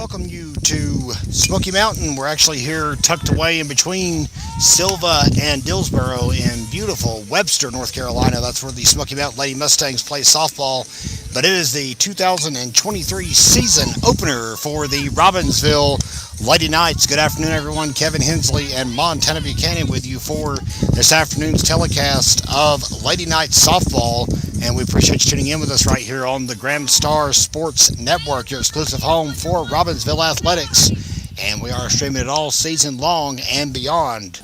welcome you to Smoky Mountain. We're actually here tucked away in between Silva and Dillsboro in beautiful Webster, North Carolina. That's where the Smoky Mountain Lady Mustangs play softball. But it is the 2023 season opener for the Robbinsville Lady Knights. Good afternoon, everyone. Kevin Hensley and Montana Buchanan with you for this afternoon's telecast of Lady Knights softball. And we appreciate you tuning in with us right here on the Grand Star Sports Network, your exclusive home for Robbinsville Athletics. And we are streaming it all season long and beyond.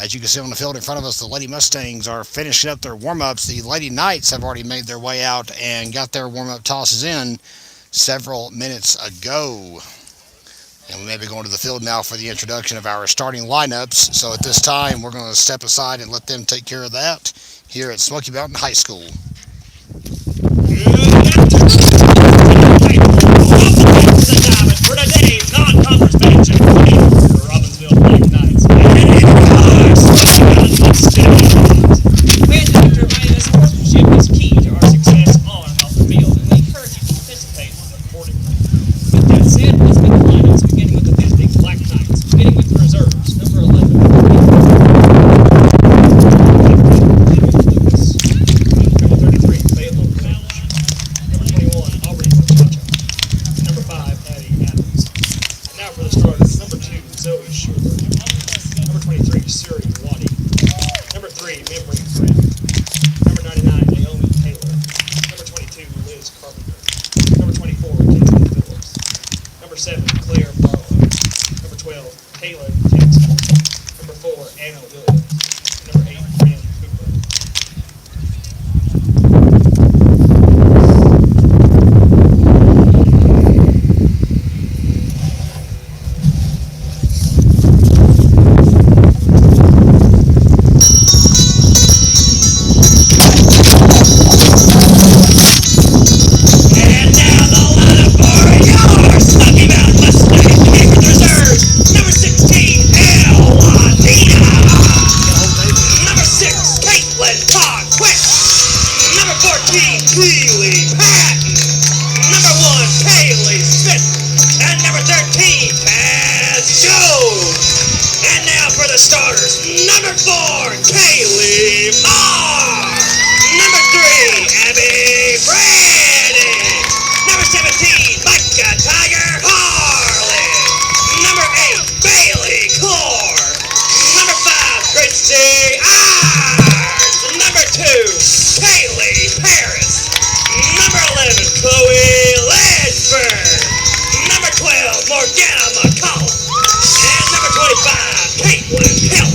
As you can see on the field in front of us, the Lady Mustangs are finishing up their warm-ups. The Lady Knights have already made their way out and got their warm-up tosses in several minutes ago. And we may be going to the field now for the introduction of our starting lineups. So at this time, we're going to step aside and let them take care of that here at Smoky Mountain High School. For today's non-conference match of the Robbinsville Lady Knights. We have to remind us sportsmanship is key to our success on and off the field, and we encourage you to participate accordingly. With that said, let's get the lineups beginning with the visiting Black Knights, beginning with the reserves. Number 11, Lucas. Number 33, Fayetteville College. Number 21, Aubrey Machacha. Number 5, Addie Adams. And now for the starters. Number 2, Zoe Schuler. Number 23, Suri Wadi. Number 3, Memory Friend. Number 99, Naomi Taylor. Number 22, Liz Carpenter. Number 24, Jason Phillips. Number 7, Claire Barlow. Number 12, Taylor Jackson. Number 4, Anna Williams. And number 8, Fran Cooper. And now the lineup for your Smoky Mountain Mustangs beginning with reserves. Number 16, El Ladina. Number 6, Caitlin Conquest. Number 14, Keely Patton. Number 1, Kaylee Smith. And number 13, Taz Jones. And now for the starters. Number 4, Kaylee Marr. Number 3, Abby Brady. Number 17, Micah Tiger Harlan. Number 8, Bailey Core. Number 5, Christy Ars. Number 2, Kaylee Harris. Number 11, Chloe Ledford. Number 12, Morgana McCollum. And number 25, Caitlin Hill.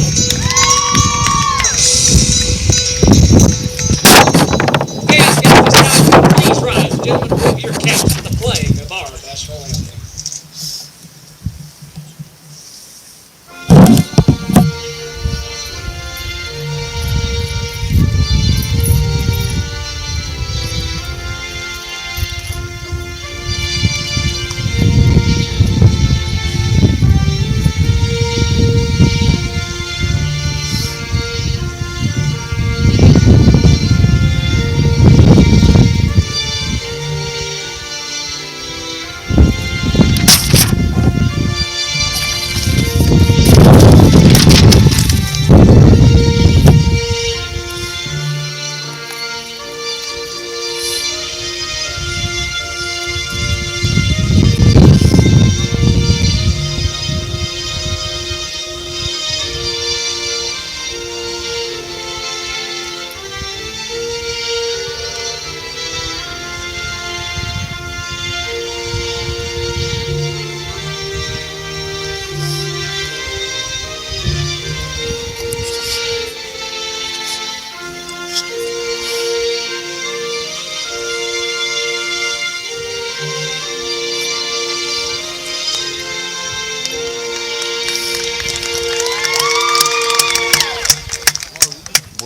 Yes, at this time, please rise, gentlemen, to remove your caps for the playing of our national anthem.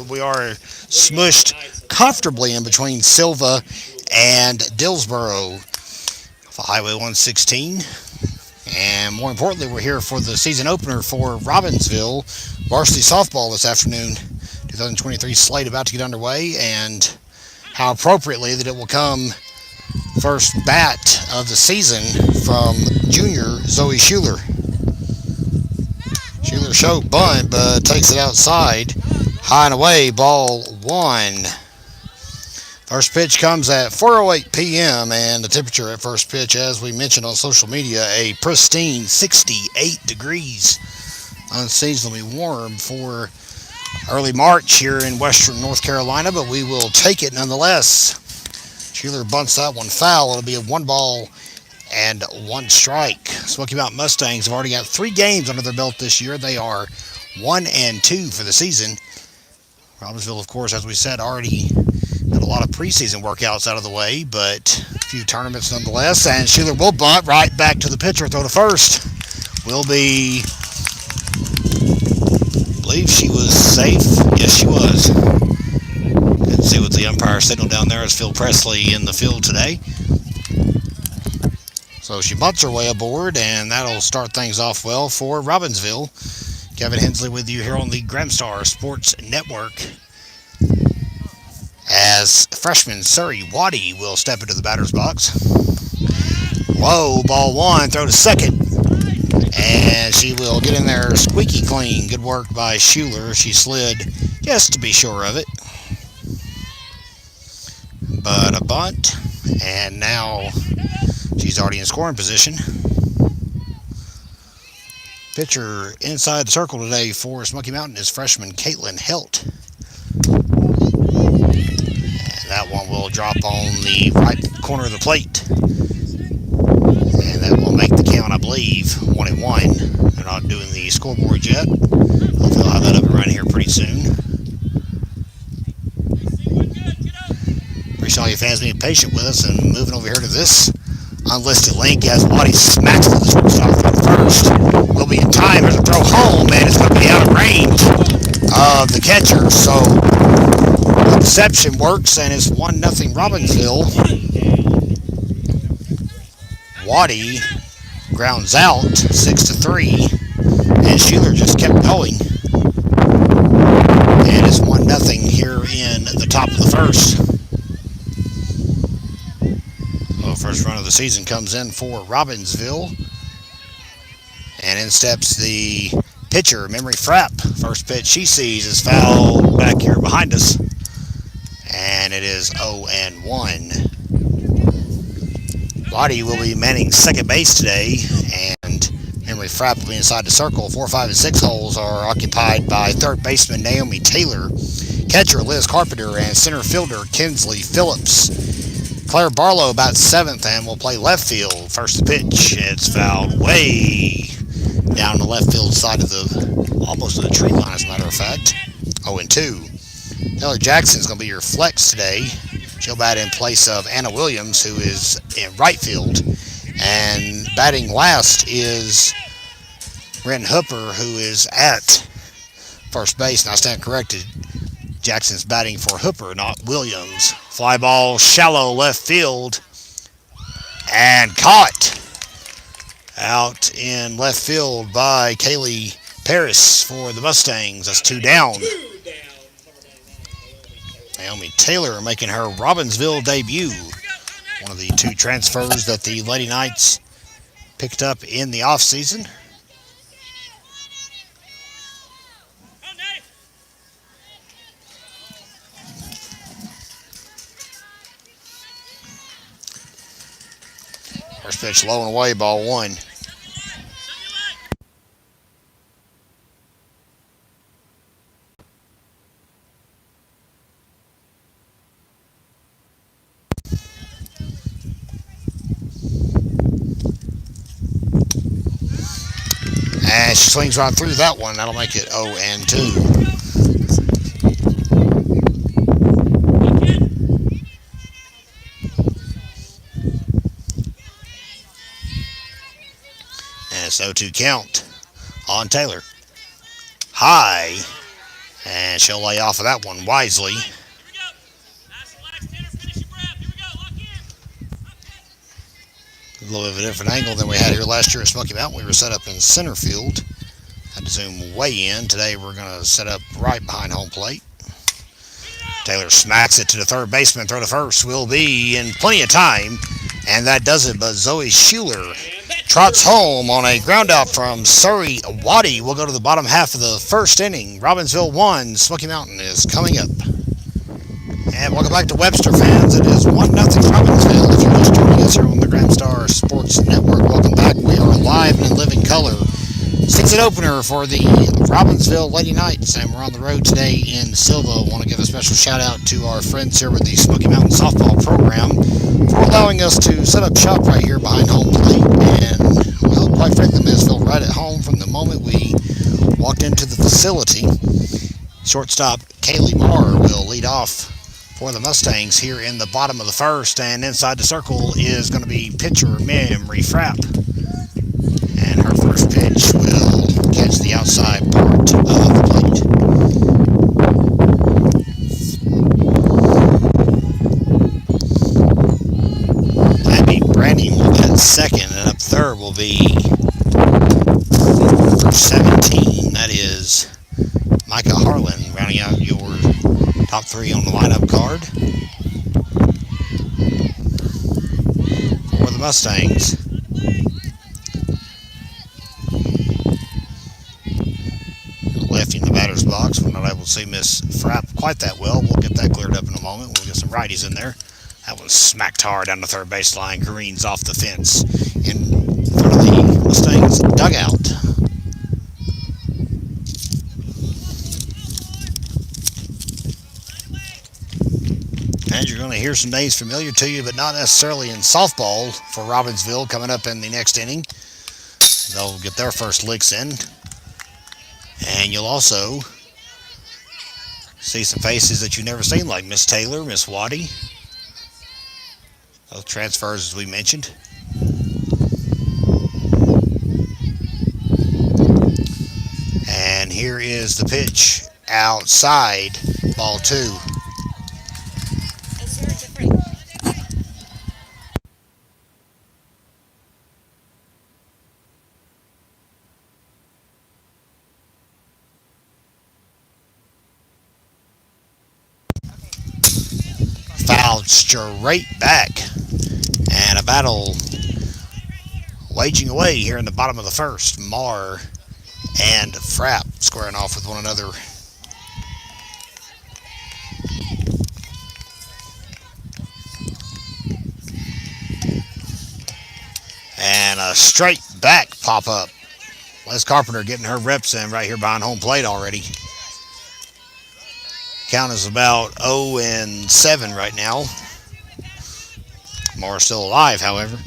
We are smushed comfortably in between Silva and Dillsboro for Highway 116. And more importantly, we're here for the season opener for Robbinsville Varsity softball this afternoon. 2023 slate about to get underway, and how appropriately that it will come First bat of the season from junior Zoe Schuler. Schuler showed bunt, but takes it outside. High and away, ball one. First pitch comes at 4:08 p.m. and the temperature at first pitch, as we mentioned on social media, a pristine 68 degrees. Unseasonably warm for early March here in western North Carolina, but we will take it nonetheless. Schuler bunts that one foul. It'll be a 1-1 strike. Smoky Mountain Mustangs have already got 3 games under their belt this year. They are 1-2 for the season. Robbinsville, of course, as we said, already got a lot of preseason workouts out of the way, but a few tournaments nonetheless. And Schuler will bunt right back to the pitcher, throw to first. Will be, I believe she was safe. Yes, she was. Couldn't see what the umpire signaled down there as Phil Presley in the field today. So she bunts her way aboard, and that'll start things off well for Robbinsville. Kevin Hensley with you here on the Gramstar Sports Network, as freshman Surrey Waddy will step into the batter's box. Low, ball one, throw to second. And she will get in there squeaky clean. Good work by Schuler. She slid just to be sure of it. But a bunt, and now she's already in scoring position. Pitcher inside the circle today for Smoky Mountain is freshman Caitlin Helt. And that one will drop on the right corner of the plate. And that will make the count, I believe, 1-1. They're not doing the scoreboard yet. Hopefully I'll have that up and running here pretty soon. Appreciate all you fans being patient with us and moving over here to this unlisted link as Waddy smacks to the shortstop throw first. Will be in time. There's a throw home, and it's going to be out of range of the catcher. So the deception works, and it's 1-0 Robbinsville. Waddy grounds out 6-3, and Schuler just kept going. And it's 1-0 here in the top of the first. First run of the season comes in for Robbinsville. And in steps the pitcher, Memory Frapp. First pitch she sees is fouled back here behind us. And it is 0-1. Waddy will be manning second base today. And Memory Frapp will be inside the circle. 4, 5, and 6 holes are occupied by third baseman Naomi Taylor, catcher Liz Carpenter, and center fielder Kinsley Phillips. Claire Barlow about 7th and will play left field. First pitch, it's fouled way down the left field side of the, almost to the tree line as a matter of fact. 0-2. Taylor Jackson's going to be your flex today. She'll bat in place of Anna Williams, who is in right field. And batting last is Renton Hooper, who is at first base. And I stand corrected. Jackson's batting for Hooper, not Williams. Fly ball, shallow left field, and caught out in left field by Kaylee Paris for the Mustangs. That's 2 down. Naomi Taylor making her Robbinsville debut. One of the 2 transfers that the Lady Knights picked up in the offseason. First pitch low and away, ball one. And she swings right through that one. That'll make it 0-2. It's 0-2 count on Taylor. High, and she'll lay off of that one wisely. A little bit of a different angle than we had here last year at Smoky Mountain. We were set up in center field. Had to zoom way in. Today we're going to set up right behind home plate. Taylor smacks it to the third baseman. Throw to first will be in plenty of time. And that does it, but Zoe Schuler trots home on a ground out from Surrey Waddy. We'll go to the bottom half of the first inning. Robbinsville 1, Smoky Mountain is coming up. And welcome back to Webster fans. It is 1-0 Robbinsville. If you're just joining us here on the Grand Star Sports Network, welcome back. We are live and in living color. Season opener for the Robbinsville Lady Knights, and we're on the road today in Silva. I want to give a special shout out to our friends here with the Smoky Mountain Softball Program for allowing us to set up shop right here behind home plate. And, well, quite frankly, Miss felt right at home from the moment we walked into the facility. Shortstop Kaylee Marr will lead off for the Mustangs here in the bottom of the first, and inside the circle is going to be pitcher Memory Frapp. And her first pitch will catch the outside part of the plate. Abby Branding will bat second, and up third will be number 17. That is Micah Harlan, rounding out your top three on the lineup card for the Mustangs. Lefty in the batter's box. We're not able to see Miss Frapp quite that well. We'll get that cleared up in a moment. We'll get some righties in there. That was smacked hard down the third baseline. Green's off the fence in front of the Mustangs dugout. And you're going to hear some names familiar to you, but not necessarily in softball for Robbinsville coming up in the next inning. They'll get their first licks in. And you'll also see some faces that you've never seen, like Miss Taylor, Miss Waddy. Those transfers, as we mentioned. And here is the pitch outside, ball 2. Fouled straight back, and a battle waging away here in the bottom of the first. Marr and Frapp squaring off with one another. And a straight back pop up. Les Carpenter getting her reps in right here behind home plate already. Count is about 0-7 right now. Marr still alive, however.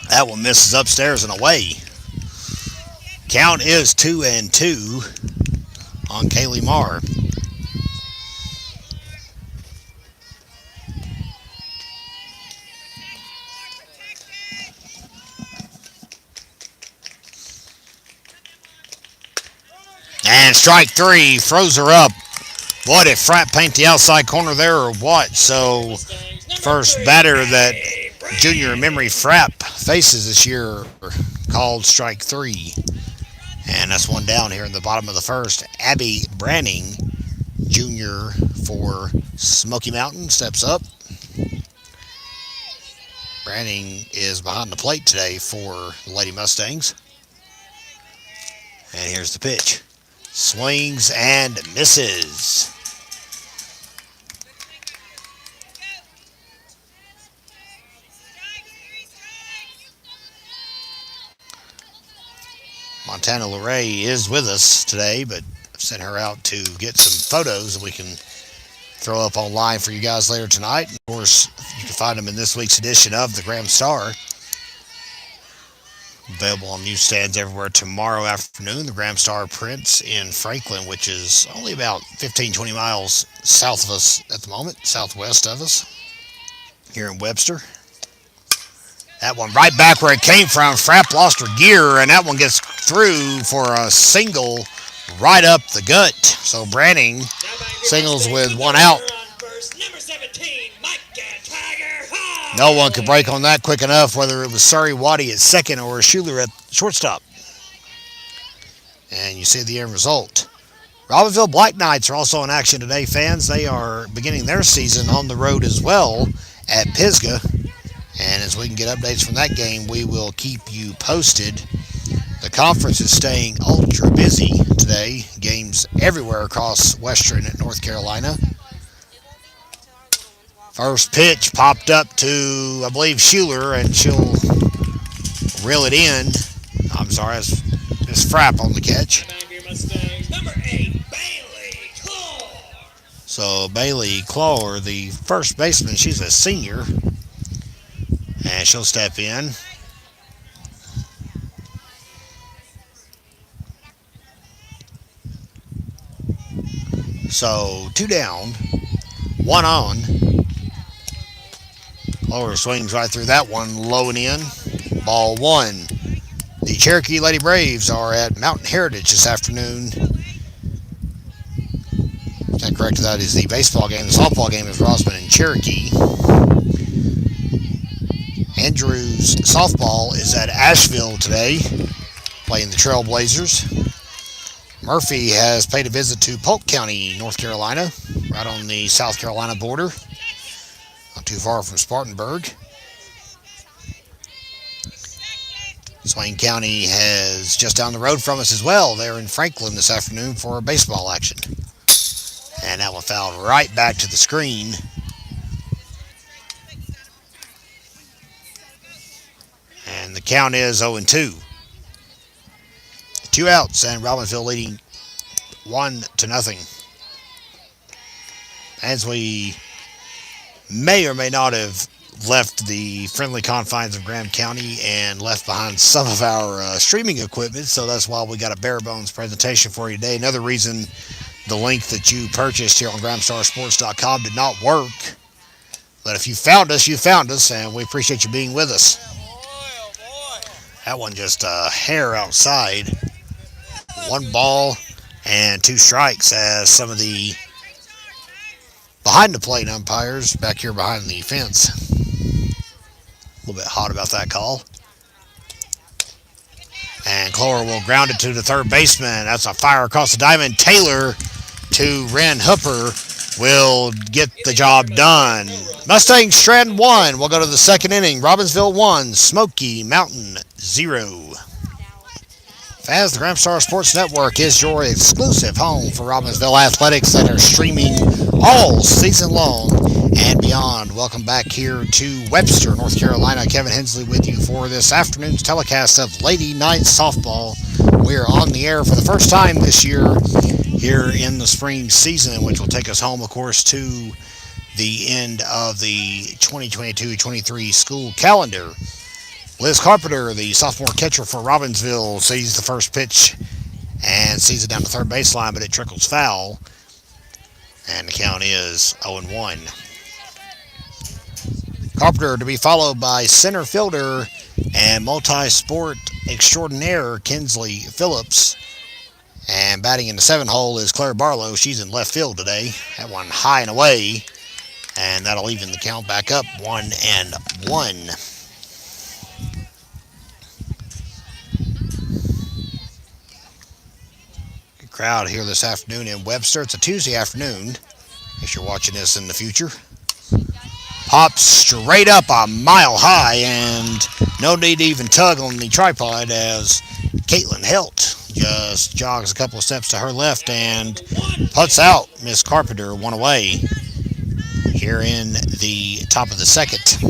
That one misses upstairs and away. Count is 2-2 on Kaylee Marr. And strike 3, throws her up. Boy, did Frapp paint the outside corner there or what? So, first batter that junior Memory Frapp faces this year called strike 3. And that's one down here in the bottom of the first. Abby Branning, junior for Smoky Mountain, steps up. Branning is behind the plate today for the Lady Mustangs. And here's the pitch. Swings and misses. Montana LeRae is with us today, but I've sent her out to get some photos that we can throw up online for you guys later tonight. Of course, you can find them in this week's edition of the Grand Star. Available on newsstands everywhere tomorrow afternoon. The Grand Star prints in Franklin, which is only about 15-20 miles south of us at the moment, southwest of us, here in Webster. That one right back where it came from. Frapp lost her gear, and that one gets through for a single right up the gut. So Branning singles with one out. No one could break on that quick enough, whether it was Surrey Waddy at second or Schuler at shortstop. And you see the end result. Robbinsville Black Knights are also in action today, fans. They are beginning their season on the road as well at Pisgah. And as we can get updates from that game, we will keep you posted. The conference is staying ultra busy today. Games everywhere across Western North Carolina. First pitch popped up to, I believe, Schuler, and she'll reel it in. I'm sorry, it's Frapp on the catch. Number 8, Bailey Claw. So Bailey Claw, the first baseman, she's a senior. And she'll step in. So 2 down, 1 on. Lower swings right through that one, low and in. Ball 1. The Cherokee Lady Braves are at Mountain Heritage this afternoon. Stand corrected, that is the baseball game. The softball game is Rosman and Cherokee. Andrews softball is at Asheville today, playing the Trailblazers. Murphy has paid a visit to Polk County, North Carolina, right on the South Carolina border, not too far from Spartanburg. Swain County has just down the road from us as well. They're in Franklin this afternoon for baseball action. And that one fouled right back to the screen. And the count is 0-2. 2 outs, and Robbinsville leading 1-0. As we may or may not have left the friendly confines of Graham County and left behind some of our streaming equipment, so that's why we got a bare bones presentation for you today. Another reason the link that you purchased here on GramStarSports.com did not work. But if you found us, and we appreciate you being with us. That one just a hair outside. 1 ball and 2 strikes as some of the behind the plate umpires back here behind the fence. A little bit hot about that call. And Clover will ground it to the third baseman. That's a fire across the diamond. Taylor to Ren Hooper will get the job done. Mustangs strand 1. We'll go to the second inning. Robbinsville 1, Smoky Mountain 0. As the Gramstar Sports Network is your exclusive home for Robbinsville athletics that are streaming all season long and beyond. Welcome back here to Webster, North Carolina. Kevin Hensley with you for this afternoon's telecast of Lady Knights softball. We're on the air for the first time this year here in the spring season, which will take us home, of course, to the end of the 2022-23 school calendar. Liz Carpenter, the sophomore catcher for Robbinsville, sees the first pitch and sees it down the third baseline, but it trickles foul. And the count is 0-1. Carpenter to be followed by center fielder and multi-sport extraordinaire Kinsley Phillips. And batting in the 7 hole is Claire Barlow. She's in left field today. That one high and away. And that'll even the count back up 1-1. Crowd here this afternoon in Webster. It's a Tuesday afternoon, if you're watching this in the future. Pops straight up a mile high, and no need to even tug on the tripod as Caitlin Helt just jogs a couple of steps to her left and puts out Miss Carpenter 1 away here in the top of the second.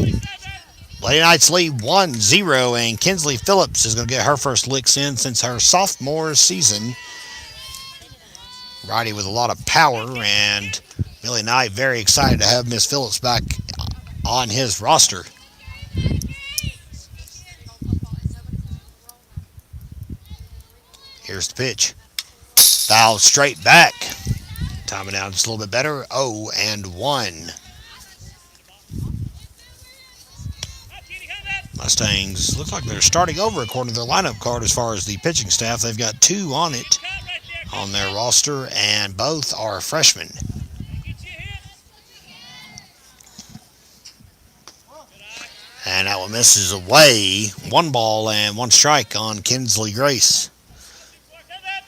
Lady Knights lead 1-0, and Kinsley Phillips is going to get her first licks in since her sophomore season. Righty with a lot of power, and Billy Knight very excited to have Miss Phillips back on his roster. Here's the pitch. Foul straight back. Timing out just a little bit better. 0-1. Mustangs look like they're starting over according to their lineup card as far as the pitching staff. They've got 2 on it on their roster, and both are freshmen. And that one misses away. 1 ball and 1 strike on Kinsley Grace.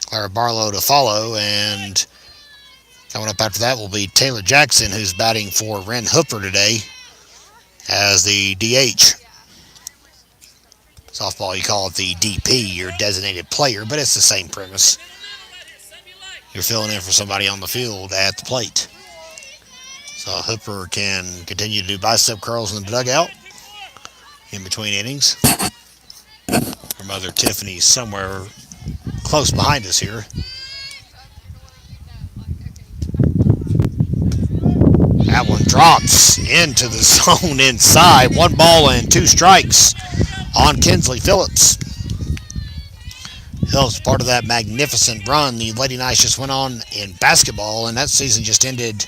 Clara Barlow to follow, and coming up after that will be Taylor Jackson, who's batting for Ren Hooper today as the DH. Softball, you call it the DP, your designated player, but it's the same premise. You're filling in for somebody on the field at the plate. So Hooper can continue to do bicep curls in the dugout in between innings. Her mother Tiffany's somewhere close behind us here. That one drops into the zone inside. 1 ball and 2 strikes on Kinsley Phillips. Phillips part of that magnificent run the Lady Knights just went on in basketball, and that season just ended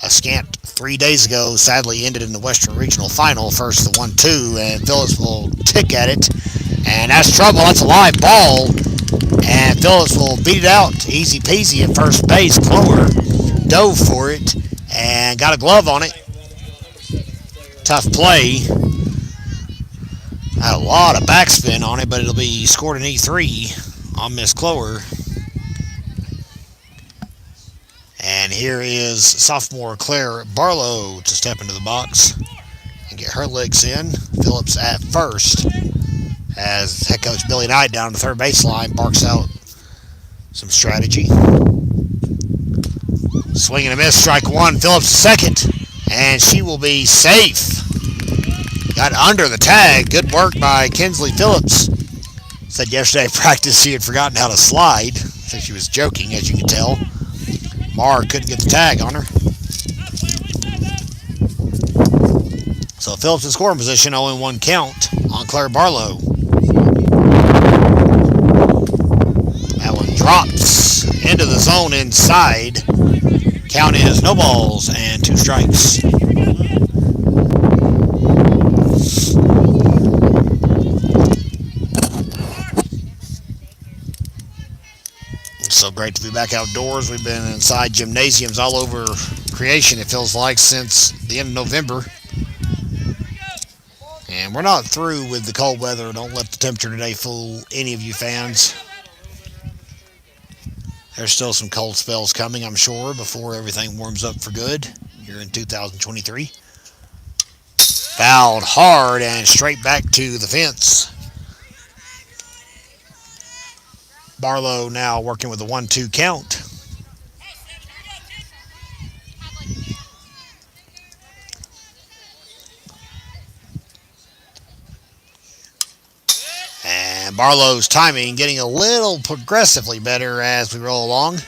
a scant 3 days ago. Sadly ended in the Western Regional Final. First the 1-2, and Phillips will tick at it, and that's trouble. That's a live ball, and Phillips will beat it out easy peasy at first base. Clower dove for it and got a glove on it. Tough play. Had a lot of backspin on it, but it'll be scored an E3 on Miss Clower. And here is sophomore Claire Barlow to step into the box and get her licks in. Phillips at first as head coach Billy Knight down to third baseline barks out some strategy. Swing and a miss, strike 1. Phillips second, and she will be safe. Got under the tag. Good work by Kinsley Phillips. Said yesterday at practice she had forgotten how to slide. I think she was joking, as you can tell. Marr couldn't get the tag on her. So Phillips in scoring position, 0-1 count on Claire Barlow. That one drops into the zone inside. Count is no balls and 2 strikes. So great to be back outdoors. We've been inside gymnasiums all over creation, it feels like, since the end of November. And we're not through with the cold weather. Don't let the temperature today fool any of you fans. There's still some cold spells coming, I'm sure, before everything warms up for good here in 2023. Fouled hard and straight back to the fence. Barlow now working with a 1-2 count. And Barlow's timing getting a little progressively better as we roll along.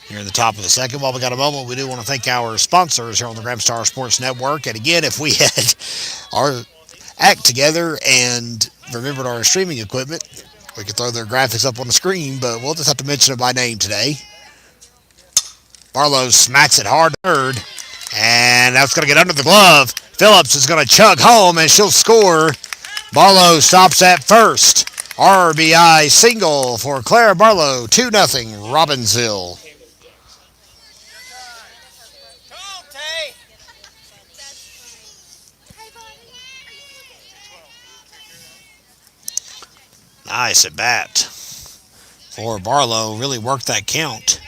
Here in the top of the second. While we got a moment, we do want to thank our sponsors here on the Gramstar Sports Network. And again, if we had our act together and remembered our streaming equipment, we could throw their graphics up on the screen, but we'll just have to mention it by name today. Barlow smacks it hard third, and that's going to get under the glove. Phillips is going to chug home, and she'll score. Barlow stops at first. RBI single for Clara Barlow, 2-0 Robbinsville. Nice at bat for Barlow. Really worked that count,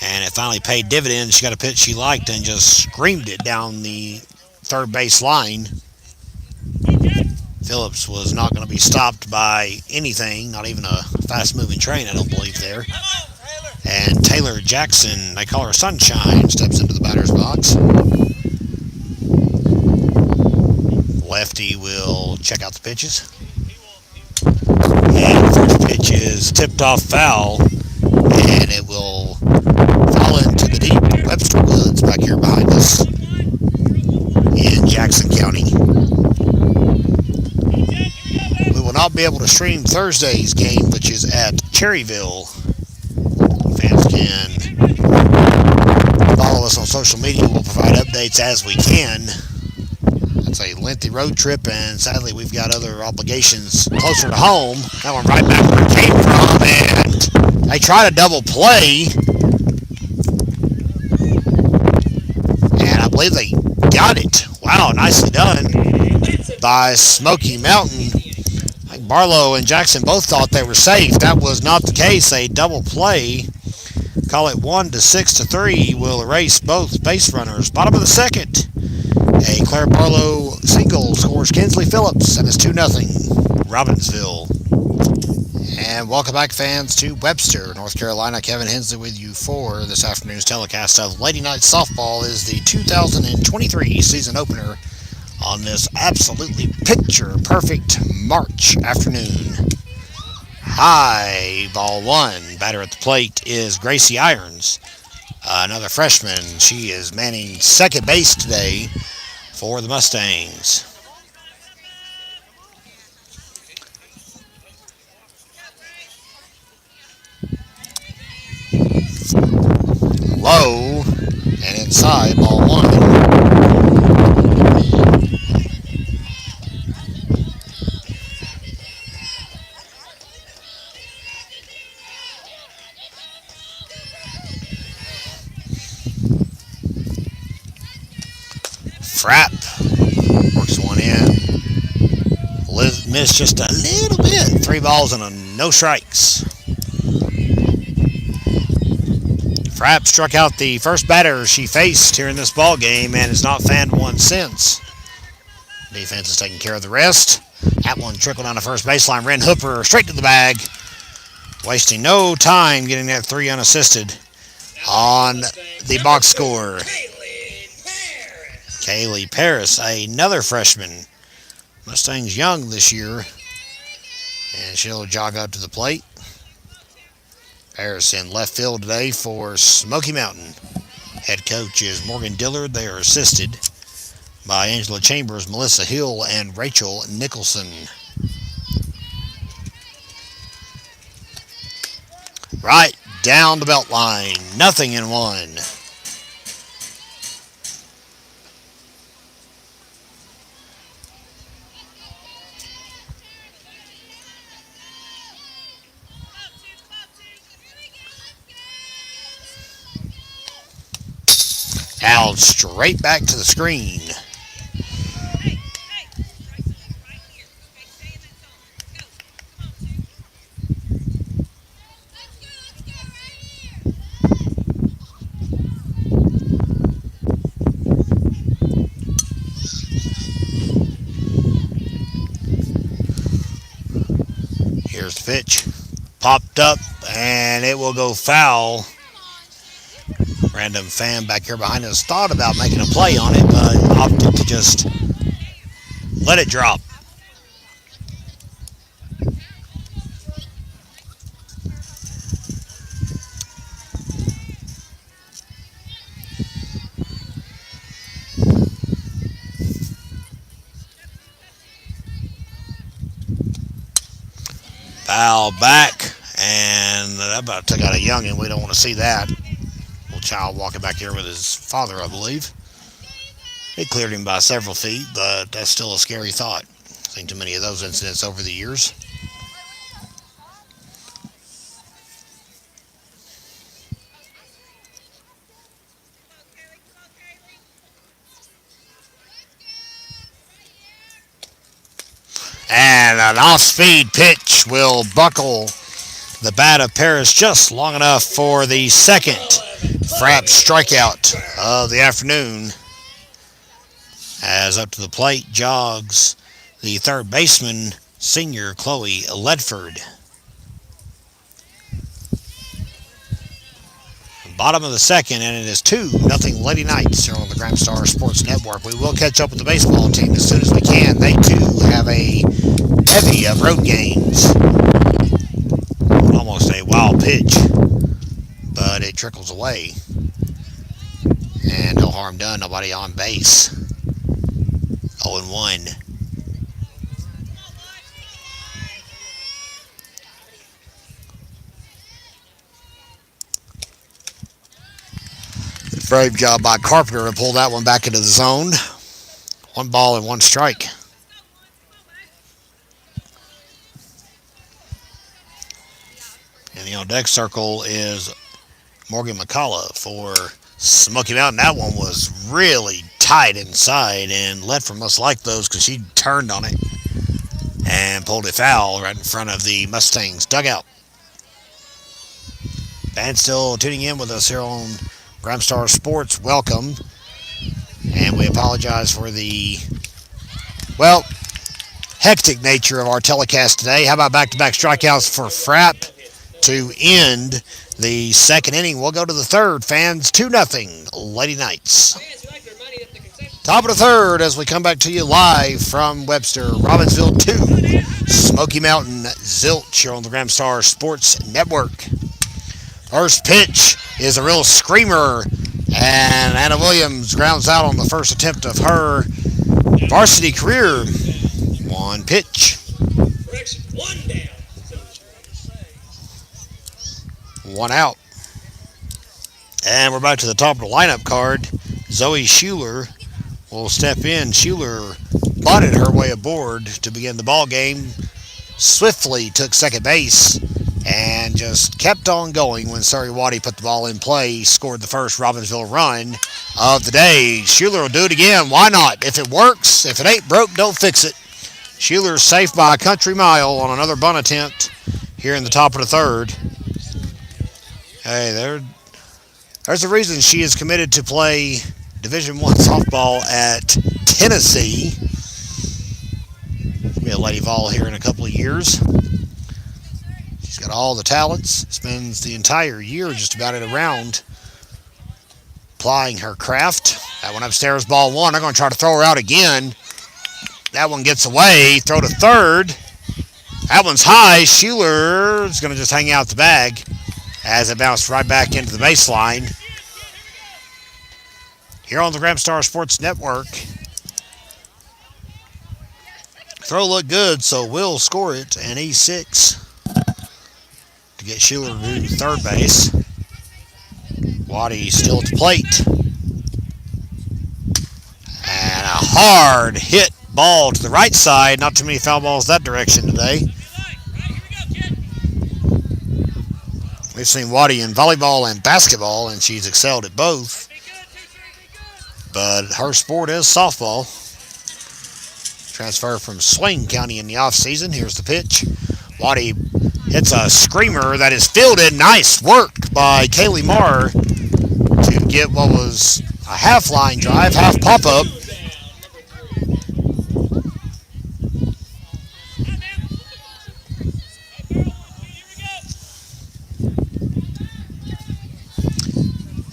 and it finally paid dividends. She got a pitch she liked and just screamed it down the third base line. Phillips was not going to be stopped by anything, not even a fast-moving train, I don't believe there. And Taylor Jackson, they call her Sunshine, steps into the batter's box. Lefty will check out the pitches. And the first pitch is tipped off foul, and it will fall into the deep Webster woods back here behind us in Jackson County. We will not be able to stream Thursday's game, which is at Cherryville. Fans can follow us on social media. We'll provide updates as we can. It's a lengthy road trip, and sadly we've got other obligations closer to home. That one right back where it came from, and they try to double play, and I believe they got it. Wow, nicely done by Smoky Mountain. I Barlow and Jackson both thought they were safe. That was not the case. A double play, call it 1-6-3, will erase both base runners. Bottom of the second, a Claire Barlow single scores Kinsley Phillips, and it's 2-0 Robbinsville. And welcome back, fans, to Webster, North Carolina. Kevin Hensley with you for this afternoon's telecast of Lady Night Softball is the 2023 season opener on this absolutely picture-perfect March afternoon. High ball one. Batter at the plate is Gracie Irons, another freshman. She is manning second base today for the Mustangs. Low and inside, ball one. Frapp works one in. Missed just a little bit. 3 balls and no strikes. Frapp struck out the first batter she faced here in this ball game and has not fanned one since. Defense is taking care of the rest. That one trickled down the first baseline. Ren Hooper straight to the bag, wasting no time getting that 3 unassisted on the box score. Kaylee Paris, another freshman. Mustangs young this year, and she'll jog up to the plate. Paris in left field today for Smoky Mountain. Head coach is Morgan Dillard. They are assisted by Angela Chambers, Melissa Hill, and Rachel Nicholson. Right down the belt line, 0-1. Out straight back to the screen. Here's the pitch. Popped up, and it will go foul. Random fan back here behind us thought about making a play on it, but opted to just let it drop. Foul back, and that about took out a youngin'. We don't want to see that. Child walking back here with his father, I believe. It cleared him by several feet, but that's still a scary thought. I've seen too many of those incidents over the years. And an off-speed pitch will buckle the bat of Paris just long enough for the second Frapp strikeout of the afternoon. As up to the plate jogs the third baseman, senior Chloe Ledford. Bottom of the second, and it is 2-0 Lady Knights here on the Grand Star Sports Network. We will catch up with the baseball team as soon as we can. They too have a bevy of road games. Almost a wild pitch, but it trickles away. And no harm done, nobody on base. 0-1. Brave job by Carpenter to pull that one back into the zone. 1 ball and 1 strike. And the on-deck circle is Morgan McCullough for Smoky Mountain. That one was really tight inside, and Ledford must like those because she turned on it and pulled a foul right in front of the Mustangs dugout. Band still tuning in with us here on Gramstar Sports. Welcome. And we apologize for the, well, hectic nature of our telecast today. How about back-to-back strikeouts for Frapp to end the second inning? We'll go to the third. Fans 2-0 Lady Knights. Top of the third as we come back to you live from Webster. Robbinsville 2, Smoky Mountain Zilch here on the Gramstar Sports Network. First pitch is a real screamer, and Anna Williams grounds out on the first attempt of her varsity career. One pitch. One out. And we're back to the top of the lineup card. Zoe Schuler will step in. Schuler botted her way aboard to begin the ball game. Swiftly took second base and just kept on going when Surrey Waddy put the ball in play. Scored the first Robbinsville run of the day. Schuler will do it again. Why not? If it works, if it ain't broke, don't fix it. Schuler's safe by a country mile on another bunt attempt here in the top of the third. Hey, there's a reason she is committed to play Division I softball at Tennessee. She'll be a Lady Vol here in a couple of years. She's got all the talents. Spends the entire year just about it around applying her craft. That one upstairs, ball one. They're going to try to throw her out again. That one gets away. Throw to third. That one's high. Schuler is going to just hang out the bag as it bounced right back into the baseline. Here on the Gramstar Sports Network. Throw looked good, so we'll score it. And E6 to get Schuler to third base. Waddy still at the plate. And a hard hit ball to the right side. Not too many foul balls that direction today. We've seen Waddy in volleyball and basketball, and she's excelled at both. But her sport is softball. Transfer from Swain County in the offseason. Here's the pitch. Waddy hits a screamer that is fielded. Nice work by Kaylee Marr to get what was a half line drive, half pop-up.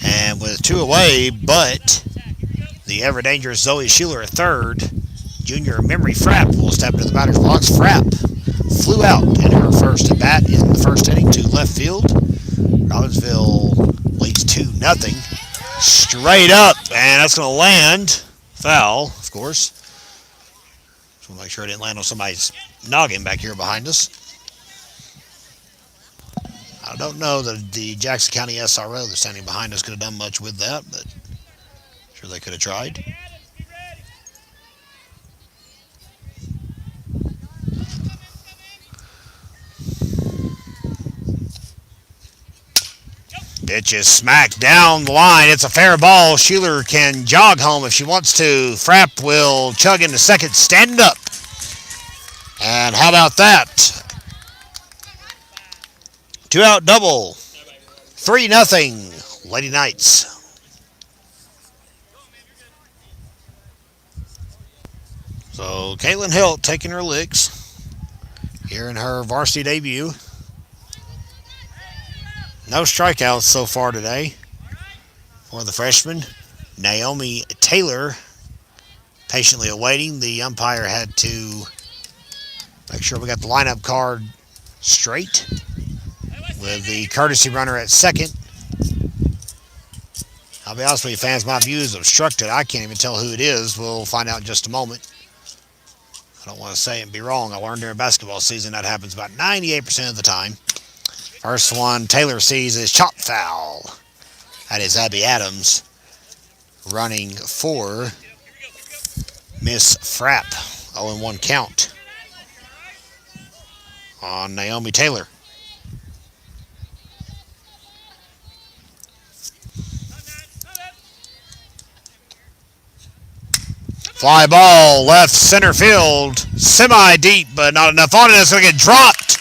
And with two away, but the ever-dangerous Zoe Schuler at third. Junior Memory Frapp will step into the batter's box. Frapp flew out in her first at-bat in the first inning to left field. Robbinsville leads 2-0. Straight up, and that's going to land. Foul, of course. Just want to make sure it didn't land on somebody's noggin back here behind us. I don't know that the Jackson County SRO that's standing behind us could have done much with that, but sure they could have tried. Pitch is smacked down the line. It's a fair ball. Schuler can jog home if she wants to. Frapp will chug into second, stand up. And how about that? 2-out double. 3-0 Lady Knights. So Caitlin Hilt taking her licks here in her varsity debut. No strikeouts so far today for the freshman. Naomi Taylor patiently awaiting. The umpire had to make sure we got the lineup card straight with the courtesy runner at second. I'll be honest with you, fans, my view is obstructed. I can't even tell who it is. We'll find out in just a moment. I don't want to say and be wrong. I learned during basketball season that happens about 98% of the time. First one Taylor sees is chop foul. That is Abby Adams running for Miss Frapp. 0-1 count on Naomi Taylor. Fly ball left center field. Semi-deep, but not enough on it. It's going to get dropped.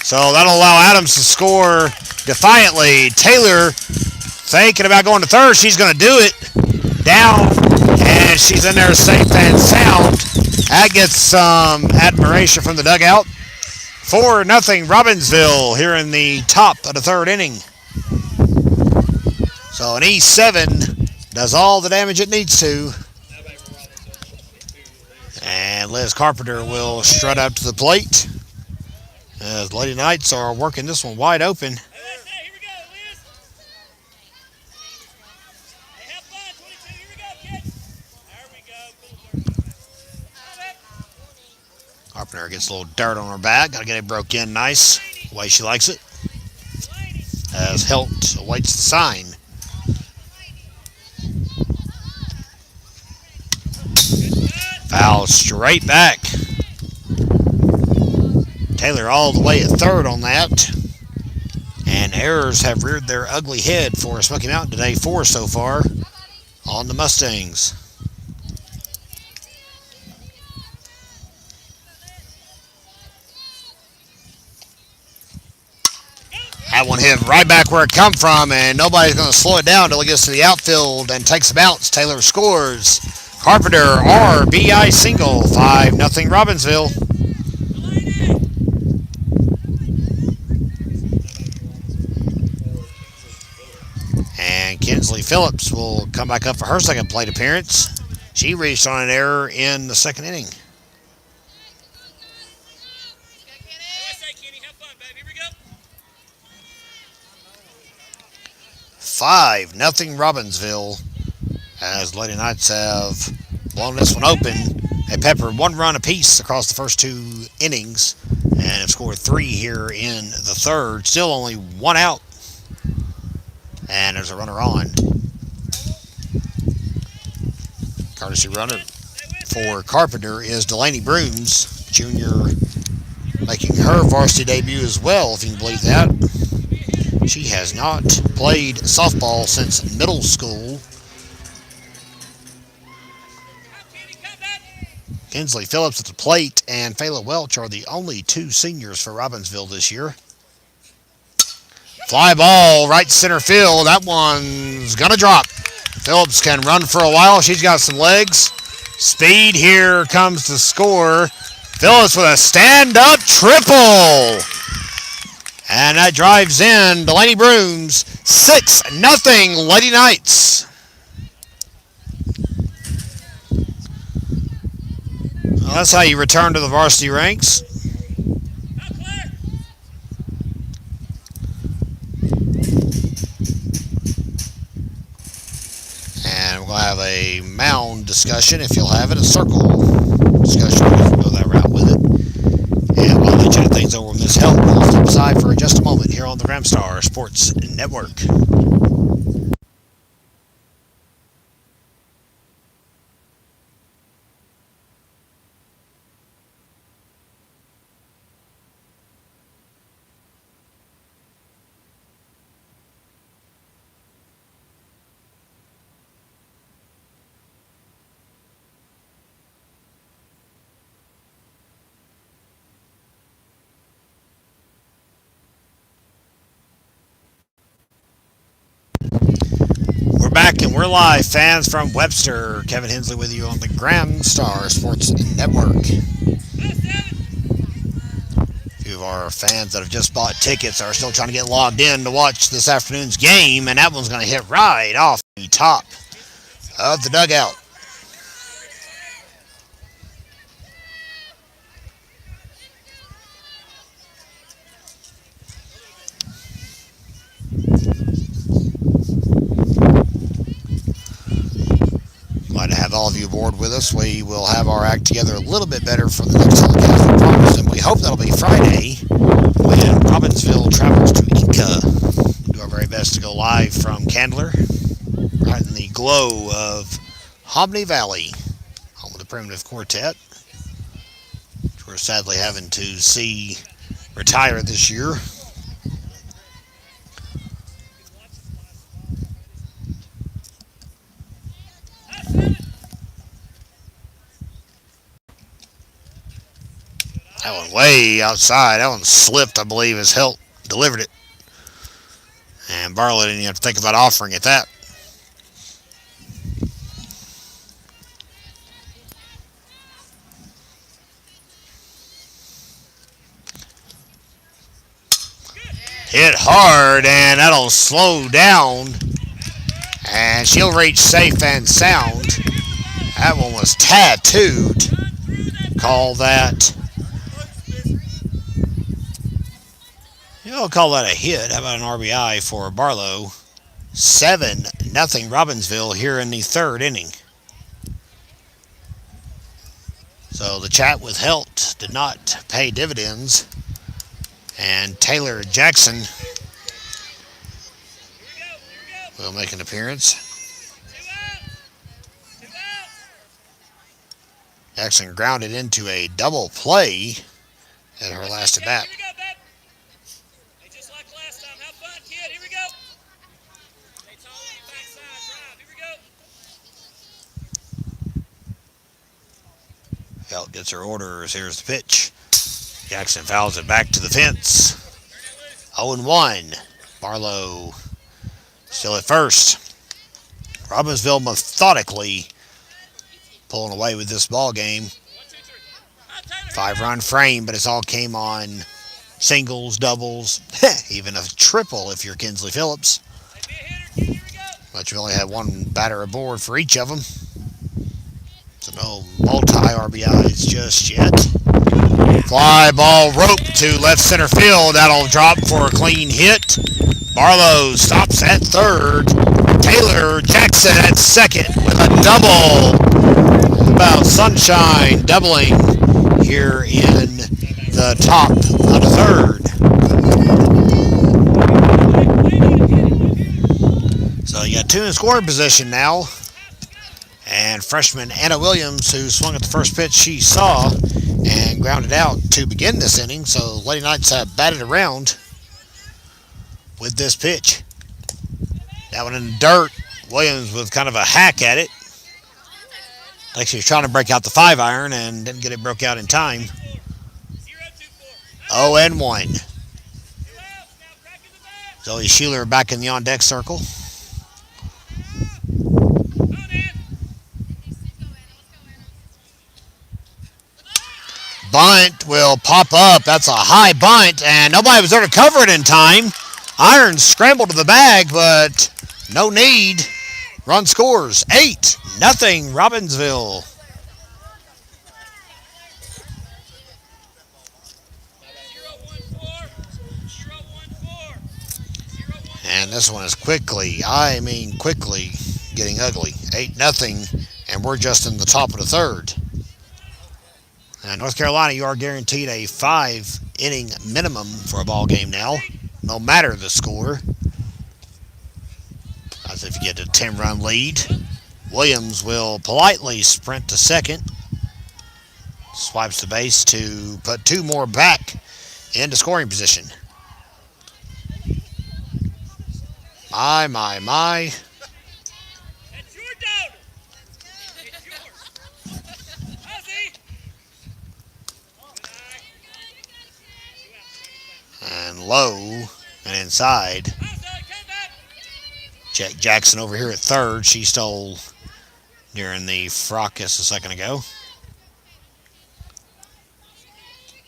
So that'll allow Adams to score defiantly. Taylor thinking about going to third. She's going to do it. Down, and she's in there safe and sound. That gets some admiration from the dugout. 4-0 Robbinsville here in the top of the third inning. So an E7 does all the damage it needs to. And Liz Carpenter will strut up to the plate as Lady Knights are working this one wide open. Carpenter gets a little dirt on her back. Got to get it broke in nice, the way she likes it. As Helt awaits the sign. Foul straight back. Taylor all the way at third on that. And errors have reared their ugly head for Smoky Mountain today. 4 so far on the Mustangs. That one hit right back where it come from, and nobody's going to slow it down until it gets to the outfield and takes a bounce. Taylor scores. Carpenter RBI single. 5-0 Robbinsville. And Kinsley Phillips will come back up for her second plate appearance. She reached on an error in the second inning. 5-0 Robbinsville as Lady Knights have blown this one open. They peppered 1 run apiece across the first 2 innings and have scored 3 here in the third. Still only 1 out. And there's a runner on. Courtesy runner for Carpenter is Delaney Brooms, junior, making her varsity debut as well, if you can believe that. She has not played softball since middle school. Kinsley Phillips at the plate and Fayla Welch are the only 2 seniors for Robbinsville this year. Fly ball right center field. That one's going to drop. Phillips can run for a while. She's got some legs. Speed here comes to score. Phillips with a stand-up triple. And that drives in Delaney Brooms. 6-0 Lady Knights. Well, that's how you return to the varsity ranks. And we're going to have a mound discussion, if you'll have it, a circle discussion, if we'll go that route with it. And we'll let you things over with Miss Help. We'll step aside for just a moment here on the Gramstar Sports Network. Back and we're live, fans from Webster. Kevin Hensley with you on the Gramstar Sports Network. A few of our fans that have just bought tickets are still trying to get logged in to watch this afternoon's game, and that one's going to hit right off the top of the dugout. Glad to have all of you aboard with us. We will have our act together a little bit better for the next telecast, we promise, and we hope that'll be Friday when Robbinsville travels to Inca. We'll do our very best to go live from Candler, right in the glow of Hominy Valley, home of the Primitive Quartet, which we're sadly having to see retire this year. That one way outside. That one slipped, I believe, as Helt delivered it. And Barlow didn't even have to think about offering it that. Hit hard, and that'll slow down. And she'll reach safe and sound. That one was tattooed. Call that. You'll call that a hit. How about an RBI for Barlow? 7-0 Robbinsville here in the third inning. So the chat with Helt did not pay dividends. And Taylor Jackson will make an appearance. Jackson grounded into a double play at her last at bat. Helt gets her orders. Here's the pitch. Jackson fouls it back to the fence. 0-1. Barlow still at first. Robbinsville methodically pulling away with this ball game. 5-run frame, but it's all came on singles, doubles, even a triple if you're Kinsley Phillips. But you only have one batter aboard for each of them. So no multi-RBIs just yet. Fly ball rope to left center field. That'll drop for a clean hit. Barlow stops at third. Taylor Jackson at second with a double. About Sunshine doubling here in the top of the third. So you got two in scoring position now. And freshman Anna Williams, who swung at the first pitch she saw and grounded out to begin this inning. So Lady Knights have batted around with this pitch. That one in the dirt. Williams with kind of a hack at it. Like she was trying to break out the 5-iron and didn't get it broke out in time. 0-1. Zoe Sheeler back in the on-deck circle. Bunt will pop up. That's a high bunt, and nobody was there to cover it in time. Iron scrambled to the bag, but no need. Run scores 8-0 Robbinsville. And this one is quickly getting ugly. 8-0, and we're just in the top of the third. And North Carolina, you are guaranteed a 5-inning minimum for a ball game now, no matter the score. As if you get a 10-run lead. Williams will politely sprint to second. Swipes the base to put two more back into scoring position. My. That's your down. It's yours. Ozzy. And low and inside. Jack Jackson over here at third. She stole during the fracas a second ago.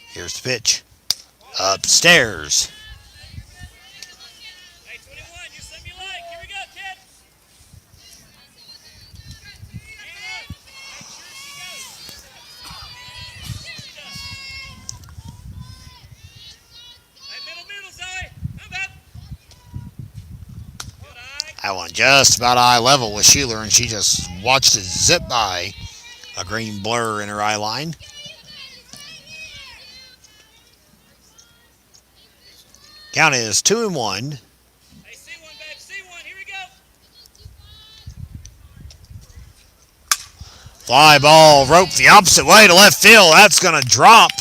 Here's the pitch. Upstairs. Hey, 21, you something you like. Here we go, kid. Hey, middle, Zoe. Come back. Good eye. That one just about eye level with Sheeler, and she just watched it zip by. A green blur in her eye line. Count is 2-1. Hey, C1, babe. C1. Here we go. Fly ball rope the opposite way to left field. That's going to drop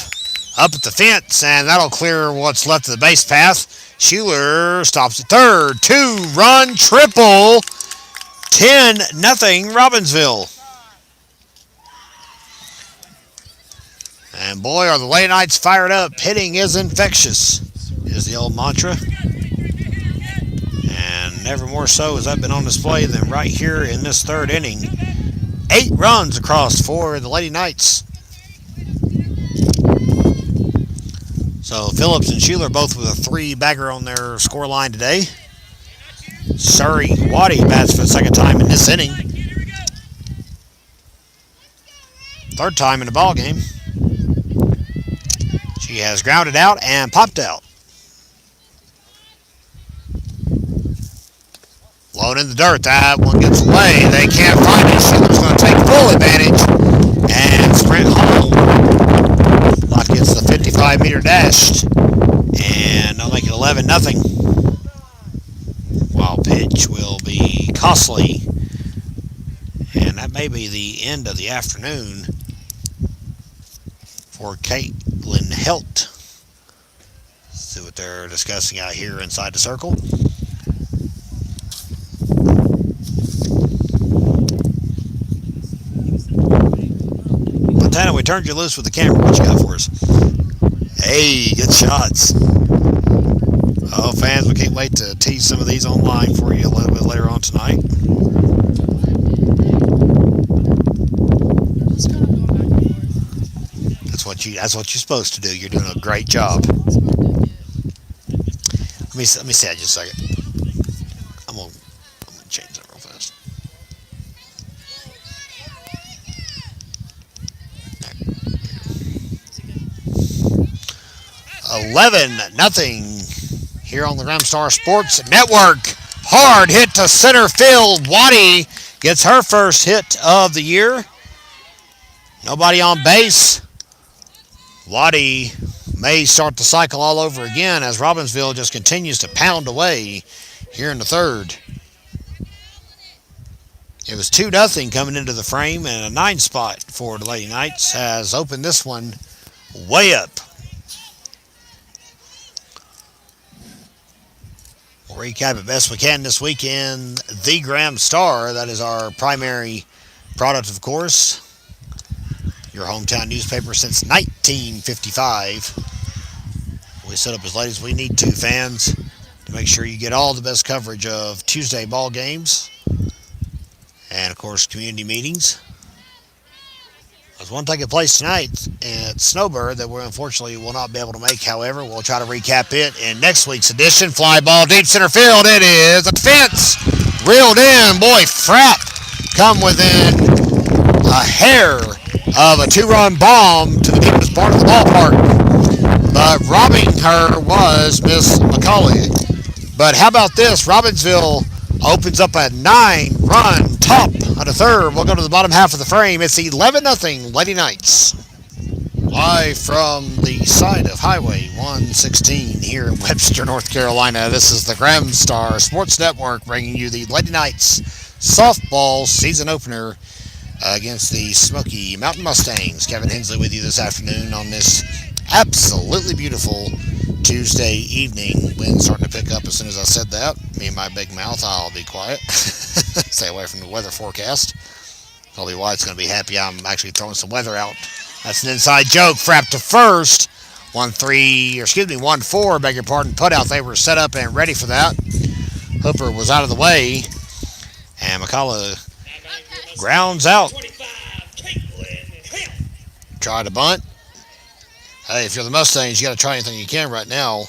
up at the fence, and that'll clear what's left of the base path. Sheeler stops at third. 2-run triple. 10-0 Robbinsville. And boy, are the Lady Knights fired up. Hitting is infectious, is the old mantra. And never more so has that been on display than right here in this third inning. 8 runs across for the Lady Knights. So Phillips and Schuler both with a 3-bagger on their score line today. Surrey Waddy bats for the second time in this inning. Third time in the ball game. She has grounded out and popped out. Low in the dirt. That one gets away. They can't find it. Schuler's going to take full advantage and sprint home. Clock gets the 55-meter dash. And they'll make it 11-0. Wild pitch will be costly. And that may be the end of the afternoon for Caitlin Helt. See what they're discussing out here inside the circle. Montana, we turned you loose with the camera. What you got for us? Hey, good shots. Oh, fans, we can't wait to tease some of these online for you a little bit later on tonight. That's what you're supposed to do. You're doing a great job. Let me say that just a second. I'm gonna change that real fast. 11-0 here on the Gramstar Sports Network. Hard hit to center field. Waddy gets her first hit of the year. Nobody on base. Waddy may start the cycle all over again as Robbinsville just continues to pound away here in the third. It was 2-0 coming into the frame, and a 9 spot for the Lady Knights has opened this one way up. We'll recap it best we can this weekend. The Graham Star, that is our primary product, of course. Your hometown newspaper since 1955. We set up as late as we need to, fans, to make sure you get all the best coverage of Tuesday ball games and, of course, community meetings. There's one taking place tonight at Snowbird that we unfortunately will not be able to make. However, we'll try to recap it in next week's edition. Fly ball deep center field. It is at the fence. Reeled in. Boy, Frapp come within a hair of a 2-run bomb to the deepest part of the ballpark. But robbing her was Miss McCauley. But how about this? Robbinsville opens up a 9-run top of the third. We'll go to the bottom half of the frame. It's 11-0 Lady Knights. Live from the side of Highway 116 here in Webster, North Carolina. This is the Gramstar Sports Network bringing you the Lady Knights softball season opener against the Smoky Mountain Mustangs. Kevin Hensley with you this afternoon on this absolutely beautiful Tuesday evening. Wind starting to pick up as soon as I said that. Me and my big mouth, I'll be quiet. Stay away from the weather forecast. Probably why it's going to be happy I'm actually throwing some weather out. That's an inside joke. Frapp to first. 1-4, beg your pardon, put out. They were set up and ready for that. Hooper was out of the way. And McCullough grounds out. Try to bunt. Hey, if you're the Mustangs, you got to try anything you can right now.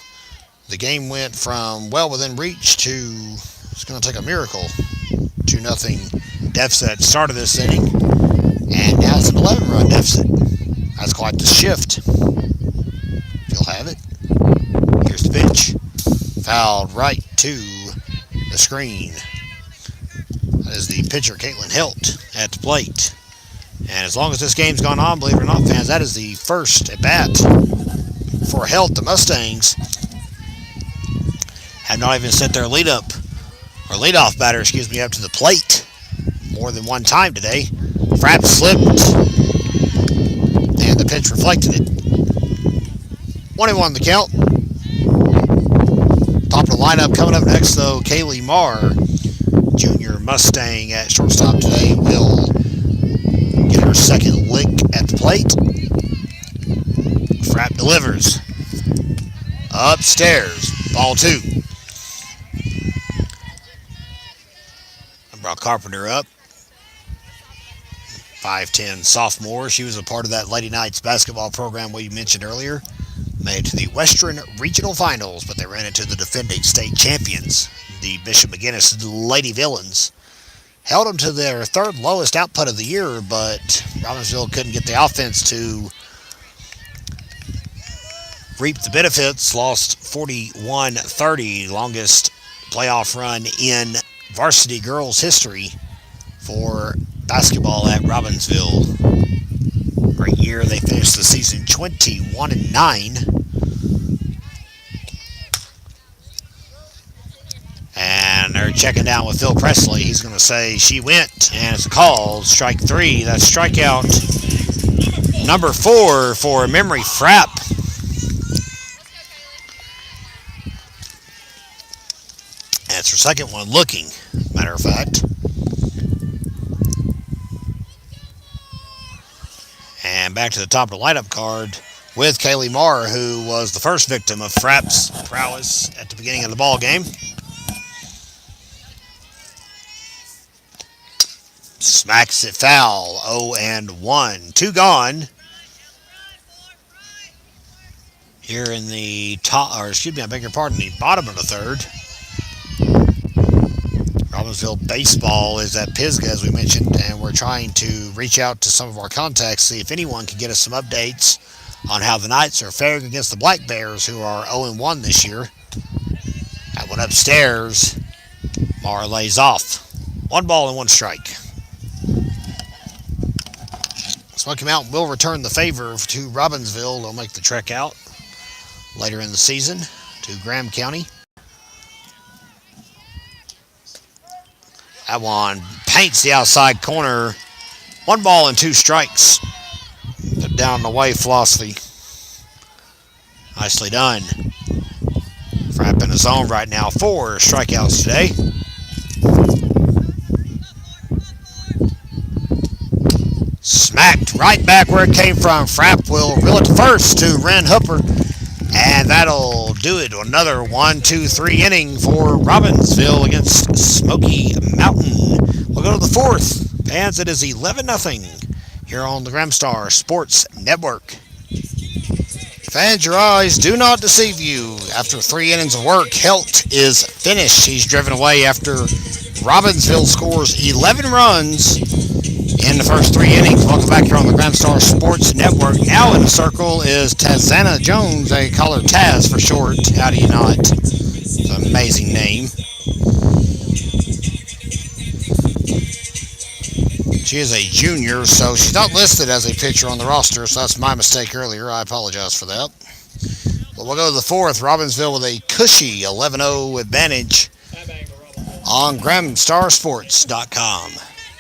The game went from well within reach to it's going to take a miracle. 2-0 deficit at the start of this inning. And now it's an 11-run deficit. That's quite the shift. If you'll have it. Here's the pitch. Fouled right to the screen. That is the pitcher, Caitlin Helt, at the plate. And as long as this game's gone on, believe it or not, fans, that is the first at bat for Helt. The Mustangs have not even sent their leadoff batter, up to the plate more than one time today. Frapp slipped, and the pitch reflected it. 21 the count. Top of the lineup coming up next, though, Kaylee Marr, junior Mustang at shortstop today, will get her second lick at the plate. Frapp delivers. Upstairs. Ball 2. I brought Carpenter up. 5'10 sophomore. She was a part of that Lady Knights basketball program we mentioned earlier. Made it to the Western Regional Finals, but they ran into the defending state champions, the Bishop McGinnis Lady Villains. Held them to their 3rd lowest output of the year, but Robbinsville couldn't get the offense to reap the benefits. Lost 41-30, longest playoff run in varsity girls history for basketball at Robbinsville. Great year. They finished the season 21-9. And they're checking down with Phil Presley. He's going to say she went, and it's a call. Strike 3. That's strikeout number 4 for Memory Frapp. That's her second one looking, matter of fact. And back to the top of the lineup card with Kaylee Marr, who was the first victim of Frapp's prowess at the beginning of the ball game. Smacks it foul. 0-1. 2 gone. Here in the top, or excuse me, I beg your pardon, the bottom of the 3rd. Robbinsville baseball is at Pisgah, as we mentioned, and we're trying to reach out to some of our contacts, see if anyone can get us some updates on how the Knights are faring against the Black Bears, who are 0-1 this year. That one upstairs. Marr lays off. 1 ball and 1 strike. Smoky Mountain will return the favor to Robbinsville. They'll make the trek out later in the season to Graham County. That one paints the outside corner. 1 ball and 2 strikes. The down the way philosophy. Nicely done. Frapp in the zone right now. 4 strikeouts today. Smacked right back where it came from. Frapp will reel it to first to Ren Hooper. And that'll do it. Another 1-2-3 inning for Robbinsville against Smoky Mountain. We'll go to the 4th. Fans, it is 11-0 here on the Gramstar Sports Network. Fans, your eyes do not deceive you. After 3 innings of work, Helt is finished. He's driven away after Robbinsville scores 11 runs in the first 3 innings. Welcome back here on the Gramstar Sports Network. Now in the circle is Tazana Jones. They call her Taz for short. How do you not? It's an amazing name. She is a junior, so she's not listed as a pitcher on the roster, so that's my mistake earlier. I apologize for that. But we'll go to the 4th. Robbinsville with a cushy 11-0 advantage on GramstarSports.com.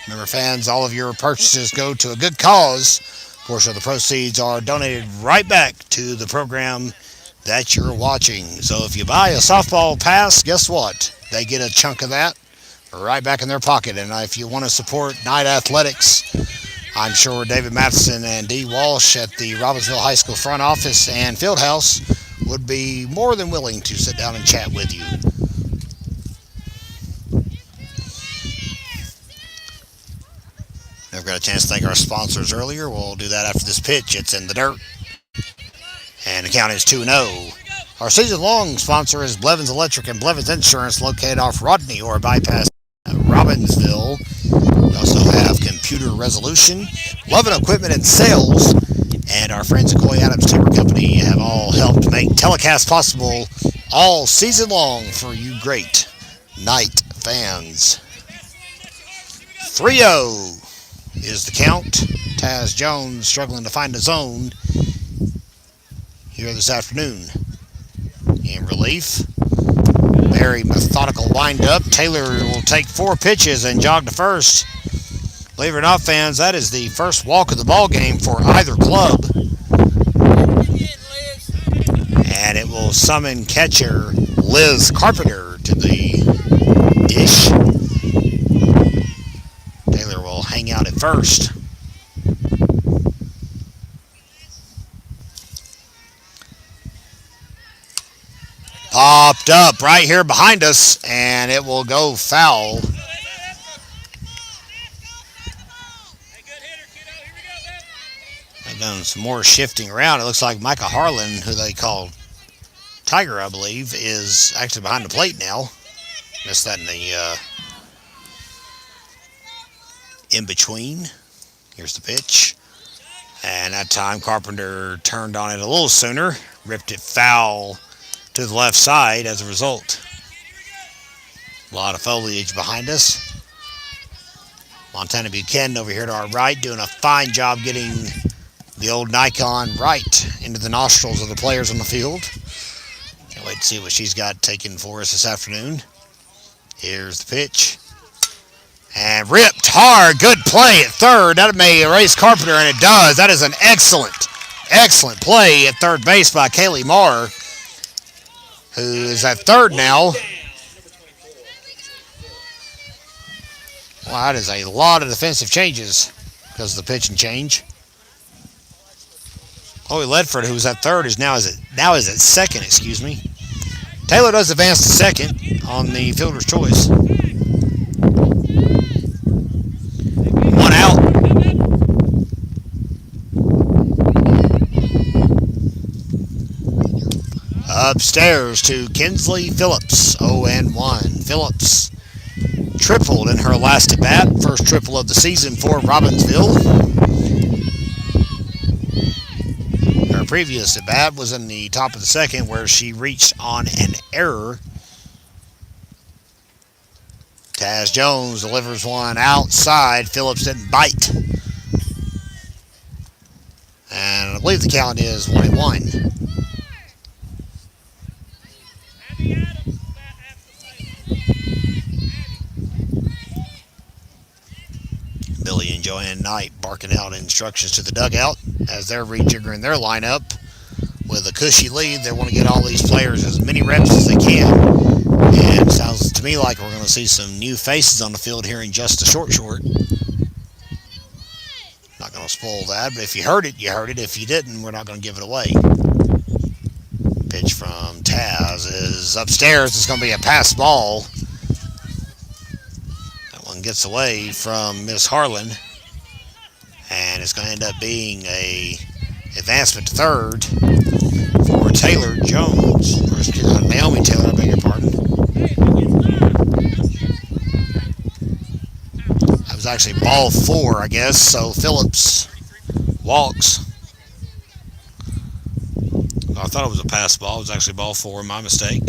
Remember, fans, all of your purchases go to a good cause. A portion of the proceeds are donated right back to the program that you're watching. So if you buy a softball pass, guess what? They get a chunk of that right back in their pocket. And if you want to support night athletics, I'm sure David Matheson and Dee Walsh at the Robbinsville High School front office and field house would be more than willing to sit down and chat with you. Never got a chance to thank our sponsors earlier. We'll do that after this pitch. It's in the dirt. And the count is 2-0. Our season-long sponsor is Blevins Electric and Blevins Insurance, located off Rodney or Bypass Robbinsville. We also have Computer Resolution, Love and Equipment and Sales, and our friends at Coy Adams Timber Company have all helped make telecasts possible all season long for you great night fans. 3-0 is the count. Taz Jones struggling to find a zone here this afternoon. In relief, very methodical wind-up. Taylor will take 4 pitches and jog to first. Believe it or not, fans, that is the first walk of the ball game for either club. And it will summon catcher Liz Carpenter to the dish. Taylor will hang out at first. popped up right here behind us, and it will go foul. They've done some more shifting around. It looks like Micah Harlan, who they call Tiger, I believe, is actually behind the plate now. Missed that in the in-between. Here's the pitch. And that time Carpenter turned on it a little sooner. Ripped it foul to the left side as a result. A lot of foliage behind us. Montana Buchanan over here to our right doing a fine job getting the old Nikon right into the nostrils of the players on the field. Can't wait to see what she's got taken for us this afternoon. Here's the pitch. And ripped hard. Good play at third. That may erase Carpenter, and it does. That is an excellent play at third base by Kaylee Marr, who is at third now. Wow, that is a lot of defensive changes because of the pitch and change. Chloe Ledford, who was at third, is now is at second. Excuse me. Taylor does advance to second on the fielder's choice. One out. Upstairs to Kinsley Phillips, 0-1. Phillips tripled in her last at bat, first triple of the season for Robbinsville. Her previous at bat was in the top of the second, where she reached on an error. Taz Jones delivers one outside. Phillips didn't bite. And I believe the count is 1-1. Billy and Joanne Knight barking out instructions to the dugout as they're rejiggering their lineup. With a cushy lead, they want to get all these players as many reps as they can. And it sounds to me like we're going to see some new faces on the field here in just a short. Not going to spoil that, but if you heard it, you heard it. If you didn't, we're not going to give it away. Pitch from Taz is upstairs. It's going to be a pass ball. That one gets away from Miss Harlan. And it's going to end up being a advancement to third for Taylor Jones. Or Naomi Taylor, I beg your pardon. That was actually ball 4, I guess. So Phillips walks. I thought it was a pass ball. It was actually ball 4, my mistake.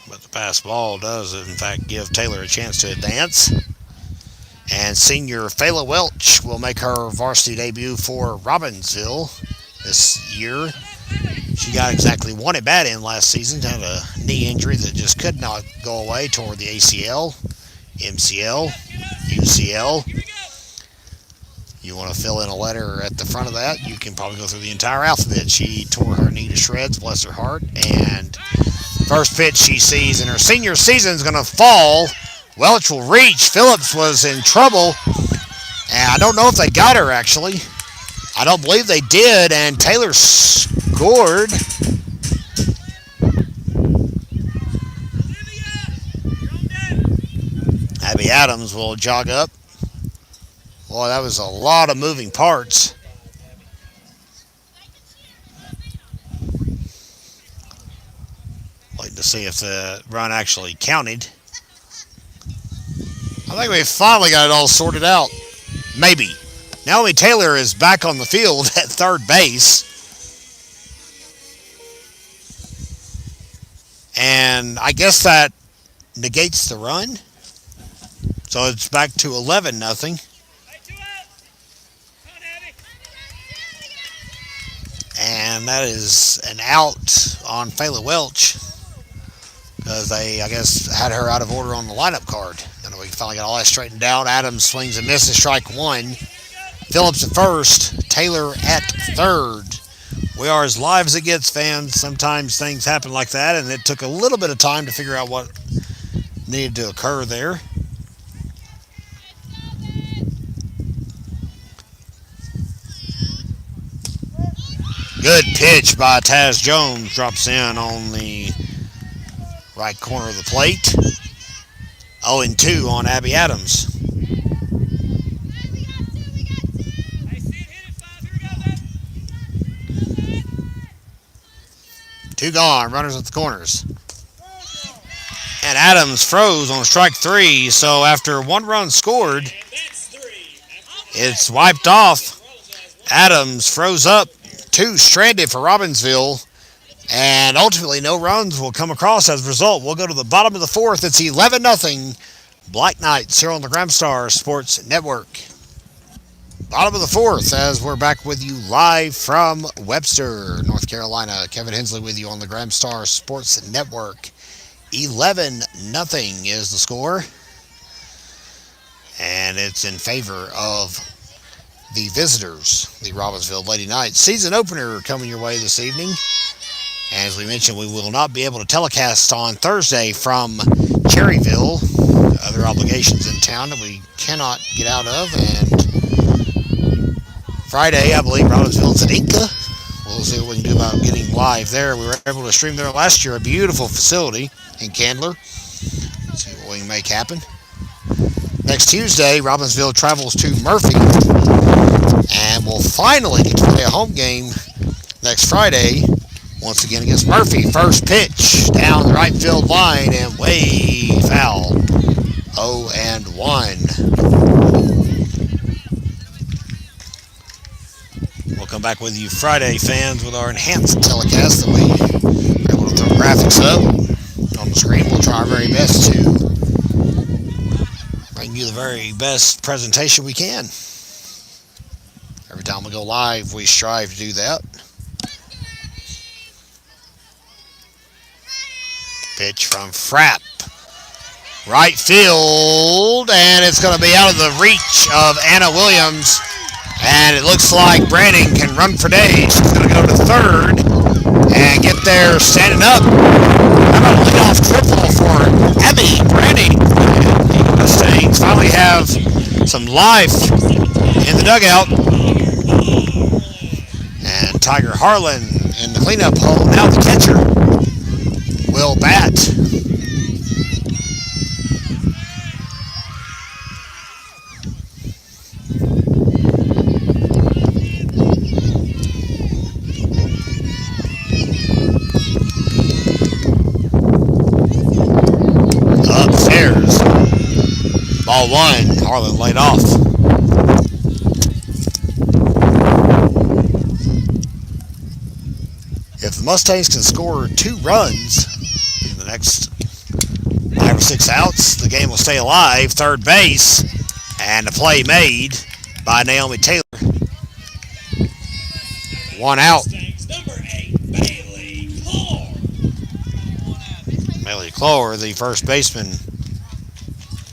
But the pass ball does, in fact, give Taylor a chance to advance. And senior Fayla Welch will make her varsity debut for Robbinsville this year. She got exactly one at bat in last season. Had a knee injury that just could not go away. Toward the ACL, MCL, UCL. You want to fill in a letter at the front of that, you can probably go through the entire alphabet. She tore her knee to shreds, bless her heart. And first pitch she sees in her senior season is going to fall. Welch will reach. Phillips was in trouble. And I don't know if they got her, actually. I don't believe they did. And Taylor scored. Abby Adams will jog up. Boy, that was a lot of moving parts. Waiting to see if the run actually counted. I think we finally got it all sorted out. Maybe. Naomi Taylor is back on the field at third base. And I guess that negates the run. So it's back to 11-0. And that is an out on Fayla Welch because they, I guess, had her out of order on the lineup card. And we finally got all that straightened out. Adams swings and misses, strike 1. Phillips at first, Taylor at third. We are as live as it gets, fans. Sometimes things happen like that, and it took a little bit of time to figure out what needed to occur there. Good pitch by Taz Jones. Drops in on the right corner of the plate. 0-2 on Abby Adams. Two gone. Runners at the corners. And Adams froze on strike 3. So after 1 run scored, it's wiped off. Adams froze up. 2 stranded for Robbinsville. And ultimately, no runs will come across as a result. We'll go to the bottom of the 4th. It's 11-0. Black Knights here on the Gramstar Sports Network. Bottom of the 4th as we're back with you live from Webster, North Carolina. Kevin Hensley with you on the Gramstar Sports Network. 11-0 is the score. And it's in favor of the visitors, the Robbinsville Lady Knights. Season opener coming your way this evening. As we mentioned, we will not be able to telecast on Thursday from Cherryville. Other obligations in town that we cannot get out of. And Friday, I believe, Robbinsville's at Inca. We'll see what we can do about getting live there. We were able to stream there last year. A beautiful facility in Candler. Let's see what we can make happen. Next Tuesday, Robbinsville travels to Murphy. And we'll finally get to play a home game next Friday. Once again against Murphy. First pitch down the right field line and way foul. 0-1. We'll come back with you Friday, fans, with our enhanced telecast that we are able to throw graphics up on the screen. We'll try our very best to bring you the very best presentation we can. Every time we go live, we strive to do that. Pitch from Frapp. Right field, and it's going to be out of the reach of Anna Williams. And it looks like Branning can run for days. She's going to go to third and get there standing up. How about a leadoff triple for Abby Branning? And the Mustangs finally have some life in the dugout. And Tiger Harlan in the cleanup hole. Now the catcher will bat. Upstairs. Ball 1. Harlan laid off. If the Mustangs can score 2 runs in the next 5 or 6 outs, the game will stay alive. Third base, and a play made by Naomi Taylor. 1 out. Bailey Clore, the first baseman,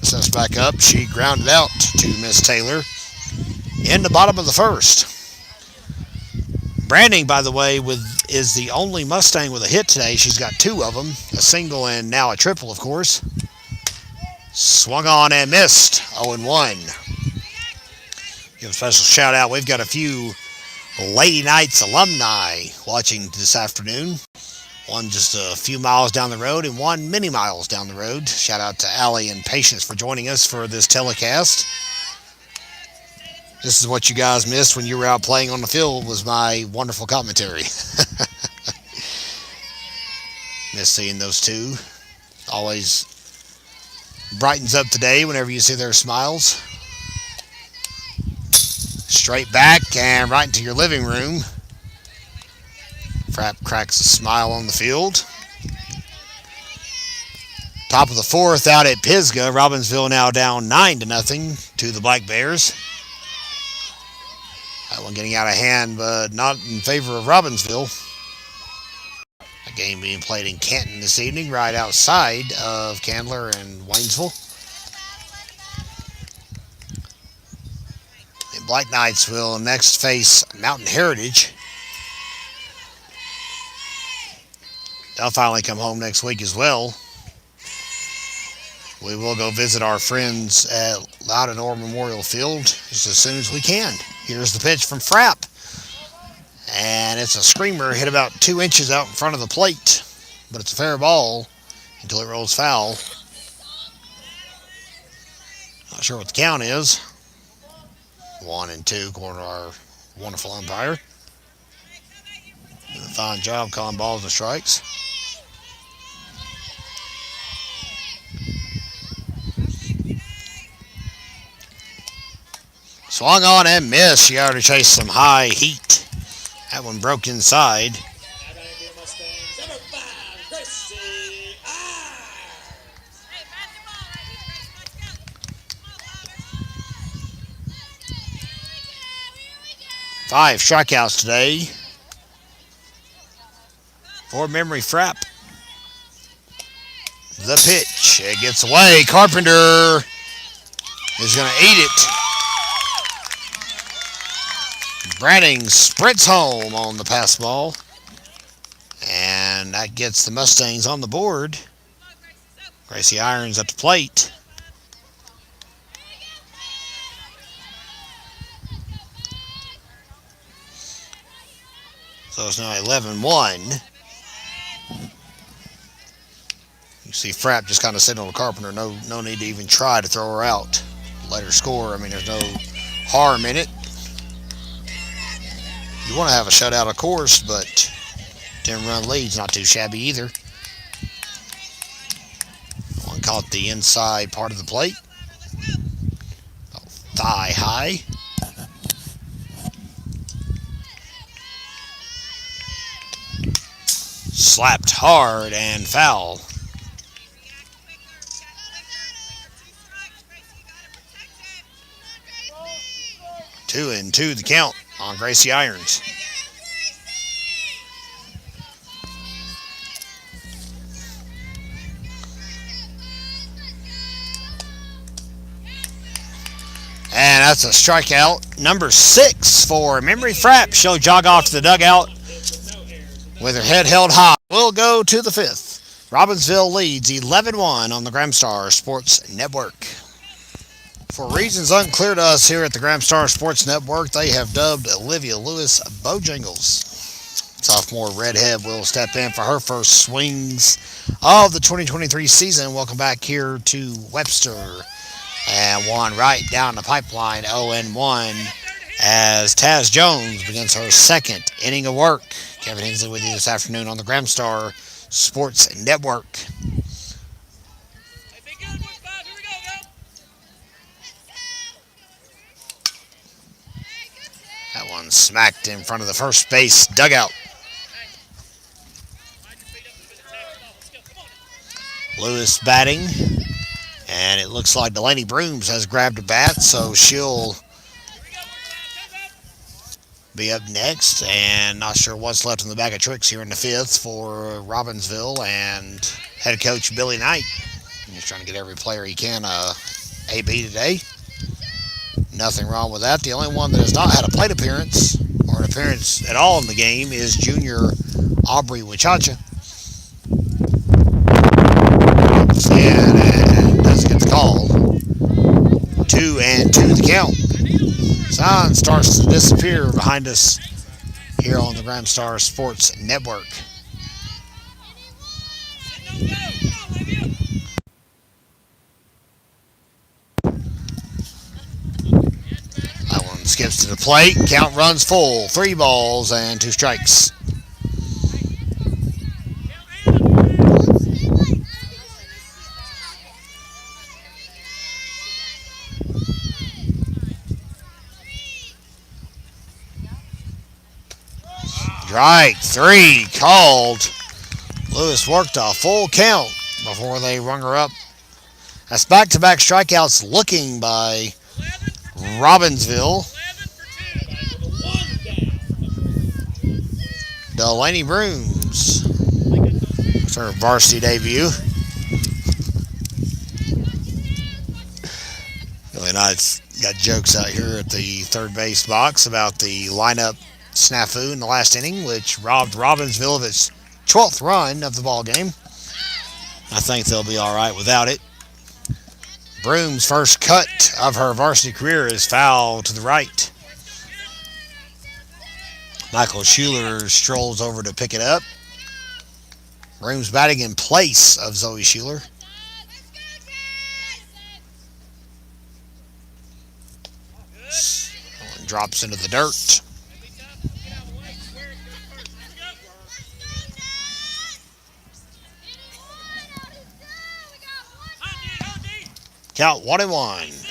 steps back up. She grounded out to Miss Taylor in the bottom of the 1st. Branning, by the way, is the only Mustang with a hit today. She's got 2 of them, a single and now a triple, of course. Swung on and missed, 0-1. Give a special shout out. We've got a few Lady Knights alumni watching this afternoon. One just a few miles down the road and one many miles down the road. Shout out to Allie and Patience for joining us for this telecast. This is what you guys missed when you were out playing on the field, was my wonderful commentary. Miss seeing those two. Always brightens up the day whenever you see their smiles. Straight back and right into your living room. Frapp cracks a smile on the field. Top of the 4th out at Pisgah. Robbinsville now down 9-0 to the Black Bears. That one getting out of hand, but not in favor of Robbinsville. A game being played in Canton this evening, right outside of Candler and Waynesville. The Black Knights will next face Mountain Heritage. They'll finally come home next week as well. We will go visit our friends at Loudon Memorial Field just as soon as we can. Here's the pitch from Frapp. And it's a screamer, hit about 2 inches out in front of the plate. But it's a fair ball until it rolls foul. Not sure what the count is. 1-2, according to our wonderful umpire. Did a fine job calling balls and strikes. Swung on and missed. She already chased some high heat. That one broke inside. Lady Mustangs, number 5, Gracie Irons. 5 strikeouts today for Memory Frapp. The pitch. It gets away. Carpenter is going to eat it. Branning sprints home on the pass ball. And that gets the Mustangs on the board. Gracie Irons at the plate. So it's now 11-1. You see Frapp just kind of sitting on the Carpenter. No need to even try to throw her out. Let her score. I mean, there's no harm in it. You want to have a shutout, of course, but 10-run lead's not too shabby either. One caught the inside part of the plate. Thigh high. Slapped hard and foul. 2-2 the count on Gracie Irons. And that's a strikeout. Number 6 for Memory Frapp. She'll jog off to the dugout with her head held high. We'll go to the 5th. Robbinsville leads 11-1 on the Gramstar Sports Network. For reasons unclear to us here at the Gramstar Sports Network, they have dubbed Olivia Lewis Bojangles. Sophomore redhead will step in for her first swings of the 2023 season. Welcome back here to Webster. And one right down the pipeline, 0-1, as Taz Jones begins her second inning of work. Kevin Hensley with you this afternoon on the Gramstar Sports Network. That one smacked in front of the first base dugout. Lewis batting, and it looks like Delaney Brooms has grabbed a bat, so she'll be up next. And not sure what's left in the bag of tricks here in the 5th for Robbinsville and head coach Billy Knight. He's trying to get every player he can AB today. Nothing wrong with that. The only one that has not had a plate appearance or an appearance at all in the game is junior Aubrey Wachacha. And doesn't get the call. 2-2 the count. Sign starts to disappear behind us here on the Gramstar Sports Network. That one skips to the plate. Count runs full. 3 balls and 2 strikes. Strike 3 called. Lewis worked a full count before they rung her up. That's back-to-back strikeouts looking by Robbinsville. Delaney Brooms. It's her varsity debut. Billy Knight's got jokes out here at the third base box about the lineup snafu in the last inning, which robbed Robbinsville of its 12th run of the ball game. I think they'll be all right without it. Broom's first cut of her varsity career is foul to the right. Michael Schuler strolls over to pick it up. Rooms batting in place of Zoe Schuler. Drops into the dirt. Count 1-1.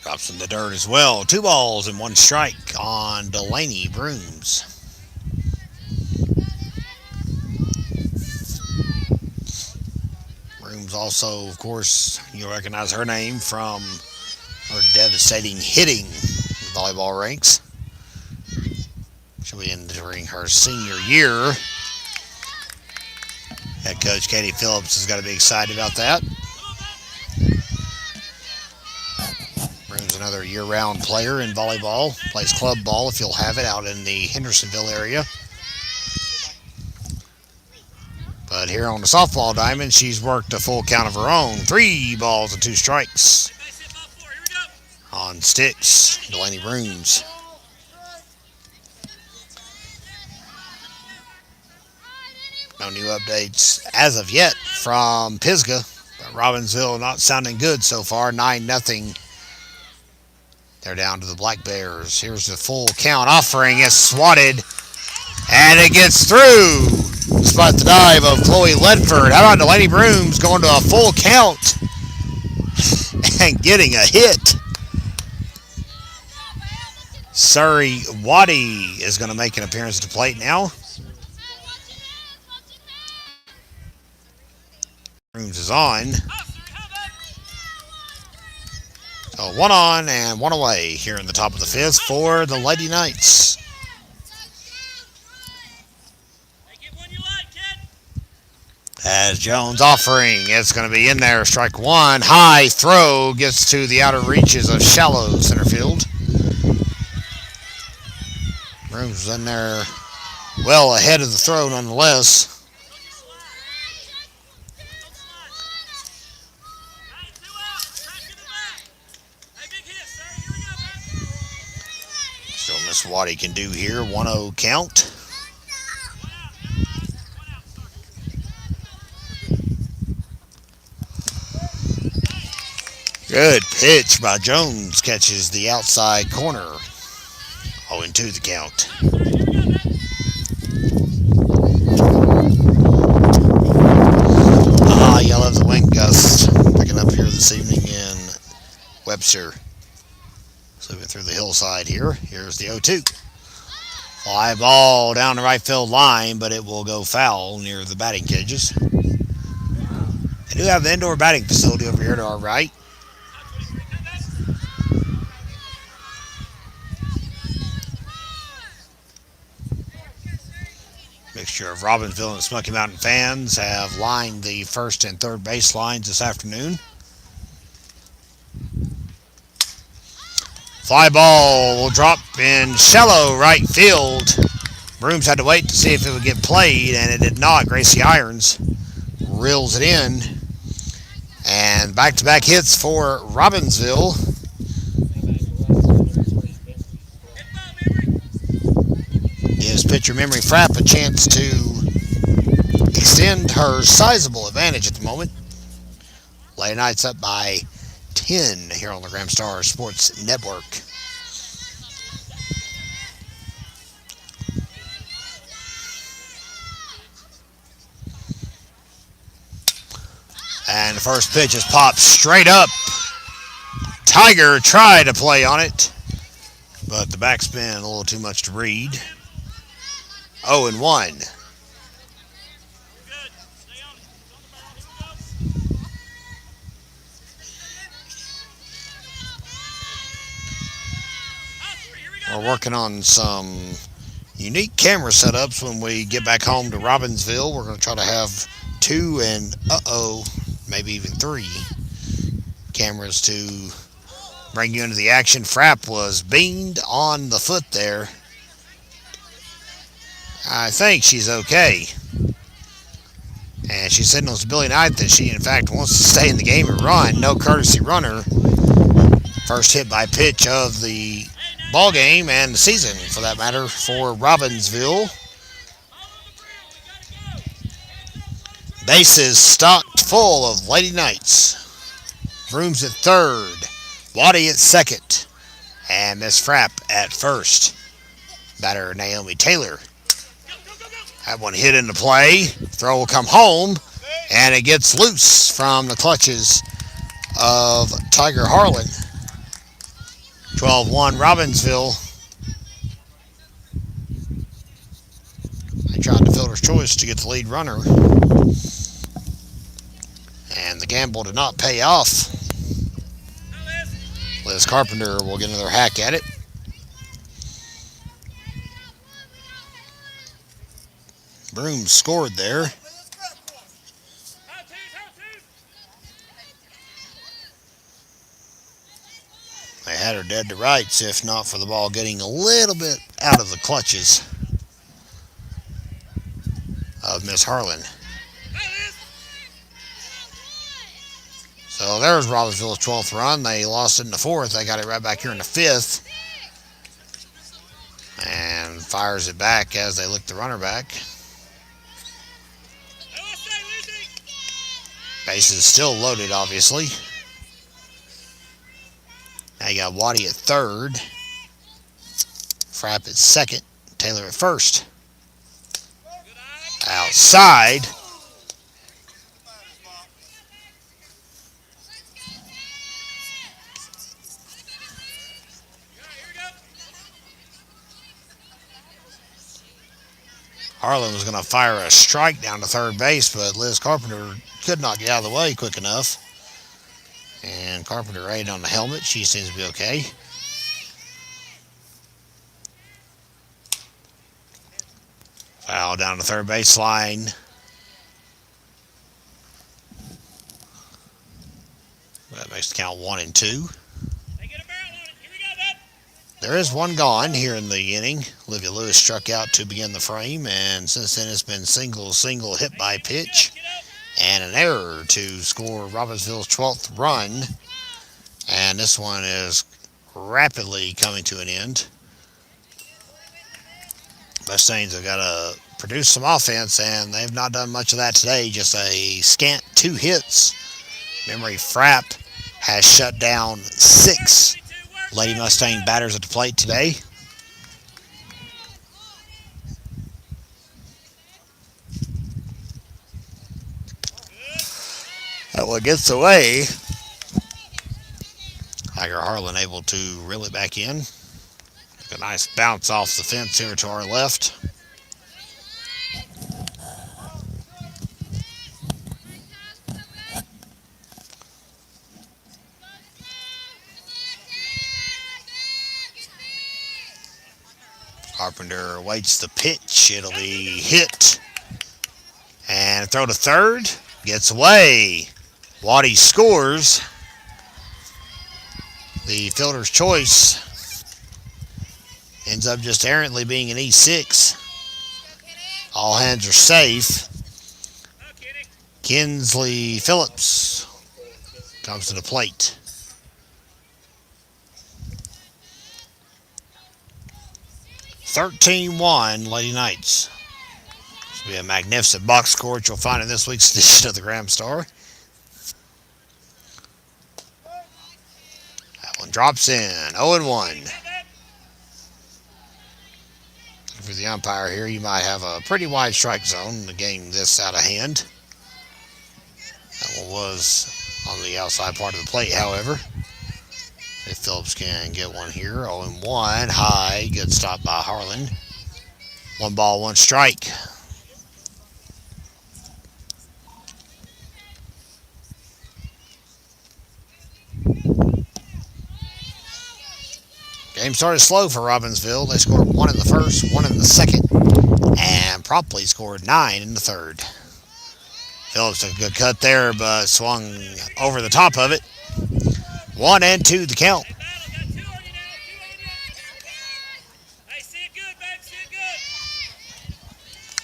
Drops in the dirt as well. 2 balls and 1 strike on Delaney Brooms. Brooms also, of course, you'll recognize her name from her devastating hitting volleyball ranks. She'll be entering her senior year. Head coach Katie Phillips has got to be excited about that. Brings another year-round player in volleyball. Plays club ball if you'll have it out in the Hendersonville area. But here on the softball diamond, she's worked a full count of her own. 3 balls and 2 strikes on sticks. Delaney Brooms. No new updates as of yet from Pisgah. But Robbinsville not sounding good so far. 9-0. They're down to the Black Bears. Here's the full count offering. It's swatted. And it gets through. Despite the dive of Chloe Ledford. How about Delaney Brooms going to a full count and getting a hit? Surrey Waddy is going to make an appearance at the plate now. Brooms is on. So 1 on and 1 away here in the top of the 5th for the Lady Knights. As Jones offering, it's going to be in there. Strike 1. High throw gets to the outer reaches of shallow center field. Brooms in there well ahead of the throw nonetheless. Still Miss Waddy can do here. 1-0 count. Good pitch by Jones. Catches the outside corner. 0-2 the count. You love the wind gust picking up here this evening in Webster. Moving through the hillside here. Here's the 0-2. Fly ball down the right field line, but it will go foul near the batting cages. They do have the indoor batting facility over here to our right. Mixture of Robbinsville and Smoky Mountain fans have lined the first and third base lines this afternoon. Fly ball will drop in shallow right field. Brooms had to wait to see if it would get played, and it did not. Gracie Irons reels it in. And back-to-back hits for Robbinsville. Gives pitcher Memory Frapp a chance to extend her sizable advantage at the moment. Lady Knights up by 10 here on the Graham Star Sports Network. And the first pitch is popped straight up. Tiger tried to play on it, but the backspin a little too much to read. 0-1. We're working on some unique camera setups when we get back home to Robbinsville. We're going to try to have 2 and, maybe even 3 cameras to bring you into the action. Frapp was beamed on the foot there. I think she's okay. And she signals to Billy Knight that she, in fact, wants to stay in the game and run. No courtesy runner. First hit by pitch of the ball game and the season, for that matter, for Robbinsville. Bases stocked full of Lady Knights. Brooms at third. Waddy at second. And Miss Frapp at first. Batter Naomi Taylor. That one hit into play. Throw will come home. And it gets loose from the clutches of Tiger Harlan. 12-1 Robbinsville. They tried the fielder's choice to get the lead runner. And the gamble did not pay off. Liz Carpenter will get another hack at it. Broom scored there. They had her dead to rights, if not for the ball getting a little bit out of the clutches of Miss Harlan. So there's Robbinsville's 12th run. They lost it in the fourth. They got it right back here in the fifth. And fires it back as they look the runner back. Bases still loaded, obviously. Now you got Waddy at third. Frapp at second. Taylor at first. Outside. Harlan was going to fire a strike down to third base, but Liz Carpenter could not get out of the way quick enough. And Carpenter rated on the helmet. She seems to be okay. Foul down the third base line. That makes the count 1-2. There is one gone here in the inning. Olivia Lewis struck out to begin the frame, and since then it's been single hit by pitch and an error to score Robbinsville's 12th run. And this one is rapidly coming to an end. Mustangs have got to produce some offense, and they've not done much of that today. Just a scant 2 hits. Memory Frapp has shut down 6 Lady Mustang batters at the plate today. That one gets away. Tiger Harlan able to reel it back in. A nice bounce off the fence here to our left. Carpenter waits the pitch. It'll be hit. And throw to third. Gets away. Waddy scores. The fielder's choice ends up just errantly being an E6. All hands are safe. Kinsley Phillips comes to the plate. (13-1) Lady Knights. This will be a magnificent box score you'll find in this week's edition of the Graham Star. That one drops in. 0-1. For the umpire here, you might have a pretty wide strike zone in the game this out of hand. That one was on the outside part of the plate, however. If Phillips can get one here. 0-1. High. Good stop by Harlan. 1 ball, 1 strike. Game started slow for Robbinsville. They scored 1 in the first, 1 in the second, and promptly scored 9 in the third. Phillips took a good cut there, but swung over the top of it. 1-2 the count.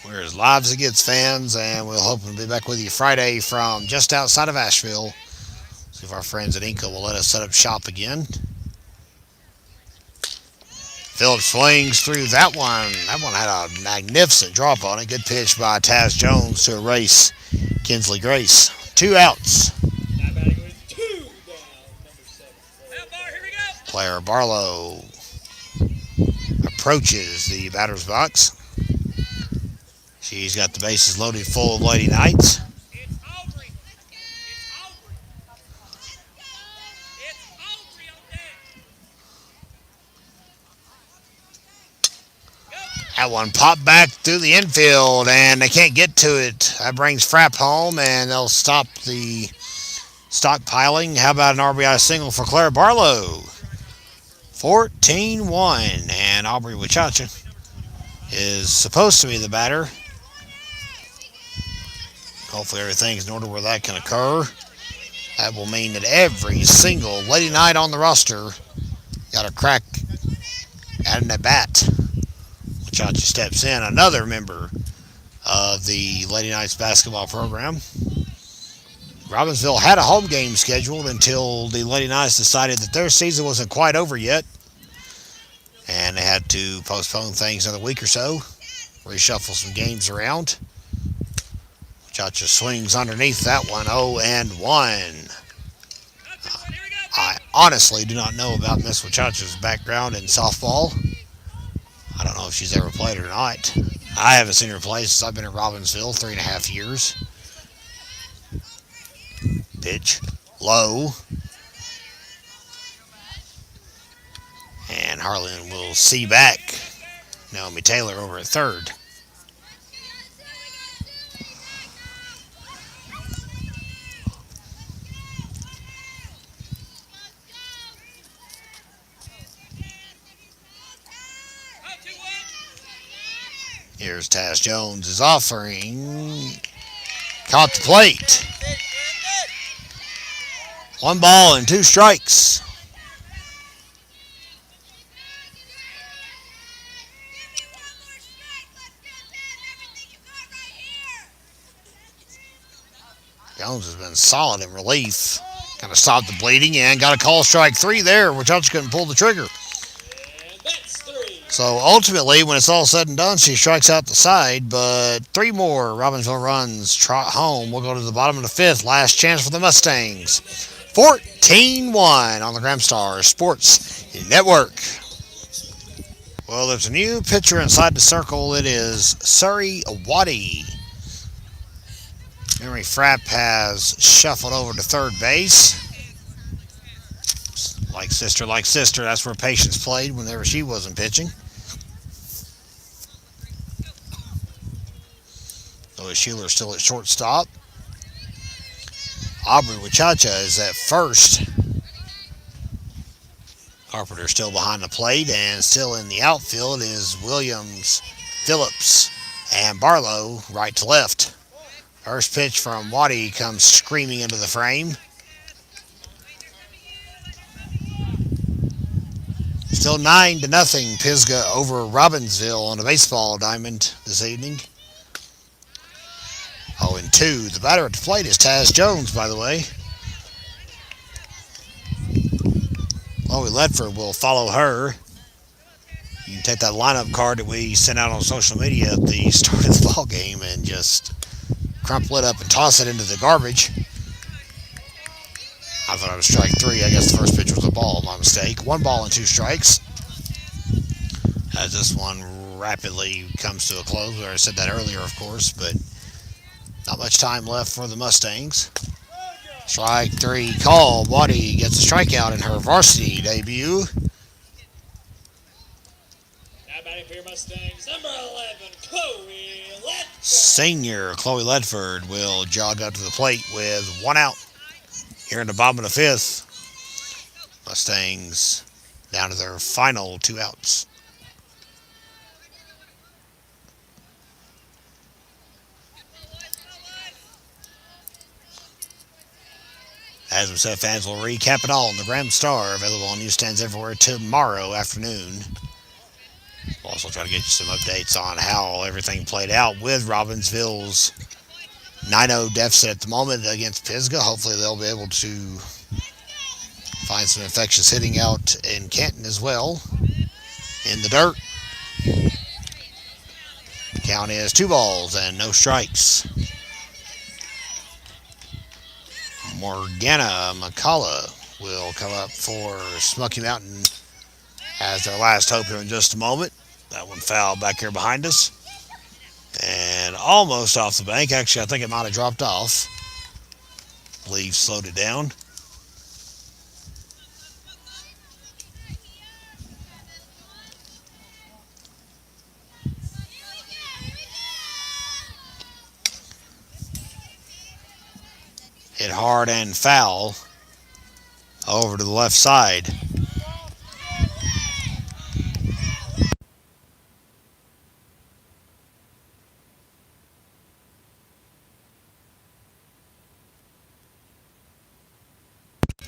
We're as live as it gets, fans, and we'll hope to be back with you Friday from just outside of Asheville. See if our friends at Inca will let us set up shop again. Phillips swings through that one. That one had a magnificent drop on it. Good pitch by Taz Jones to erase Kinsley Grace. 2 outs. Now batting with 2 down, number 7. Player Barlow approaches the batter's box. She's got the bases loaded full of Lady Knights. That one popped back through the infield, and they can't get to it. That brings Frapp home, and they'll stop the stockpiling. How about an RBI single for Claire Barlow? 14-1, and Aubrey Wachacha is supposed to be the batter. Hopefully everything's in order where that can occur. That will mean that every single Lady Knight on the roster got a crack at an at-bat. Wachacha steps in, another member of the Lady Knights basketball program. Robbinsville had a home game scheduled until the Lady Knights decided that their season wasn't quite over yet, and they had to postpone things another week or so, reshuffle some games around. Wachacha swings underneath that one, 0-1. I honestly do not know about Miss Wachacha's background in softball. I don't know if she's ever played or not. I haven't seen her play since I've been at Robbinsville, 3.5 years. Pitch, low. And Harlan will see back Naomi Taylor over at third. Here's Taz Jones is offering. Caught the plate. 1 ball and 2 strikes. Jones has been solid in relief. Kind of stopped the bleeding and got a call strike 3 there, which Hutch couldn't pull the trigger. So ultimately, when it's all said and done, she strikes out the side, but 3 more Robbinsville runs trot home. We'll go to the bottom of the 5th. Last chance for the Mustangs. 14-1 on the Gramstar Sports Network. Well, there's a new pitcher inside the circle. It is Surrey Waddy. Mary Frapp has shuffled over to third base. Like sister, that's where Patience played whenever she wasn't pitching. Lois Schuler still at shortstop. Aubrey Wachacha is at first. Carpenter still behind the plate, and still in the outfield is Williams, Phillips, and Barlow right to left. First pitch from Waddy comes screaming into the frame. Still 9-0 Pisgah over Robbinsville on a baseball diamond this evening. 0-2. The batter at the plate is Taz Jones, by the way. Chloe Ledford will follow her. You can take that lineup card that we sent out on social media at the start of the ball game and just crumple it up and toss it into the garbage. I thought it was strike 3. I guess the first pitch was a ball. My mistake. 1 ball and 2 strikes. As this one rapidly comes to a close. We already said that earlier, of course, but not much time left for the Mustangs. Strike 3 call. Waddy gets a strikeout in her varsity debut. Now batting for your Mustangs, number 11, Chloe Ledford. Senior Chloe Ledford will jog up to the plate with 1 out. Here in the bottom of the 5th, Mustangs down to their final 2 outs. As we said, fans will recap it all on the Gramstar, available on newsstands everywhere tomorrow afternoon. We'll also try to get you some updates on how everything played out with Robbinsville's 9-0 deficit at the moment against Pisgah. Hopefully they'll be able to find some infectious hitting out in Canton as well. In the dirt. Count is 2 balls and no strikes. Morgana McCullough will come up for Smoky Mountain as their last hope here in just a moment. That one fouled back here behind us. And almost off the bank. Actually, I think it might have dropped off. Believe slowed it down. Hit hard and foul over to the left side.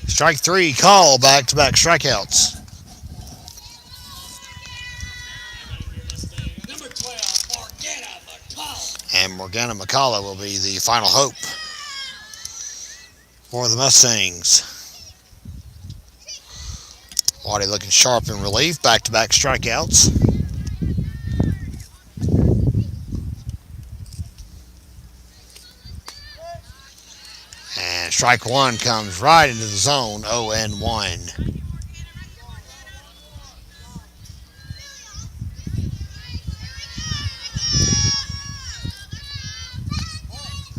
Strike 3 call, back-to-back strikeouts. Number 12, Morgana McCullough. And Morgana McCullough will be the final hope for the Mustangs. Waddy looking sharp in relief. Back-to-back strikeouts. And strike 1 comes right into the zone. 0-1.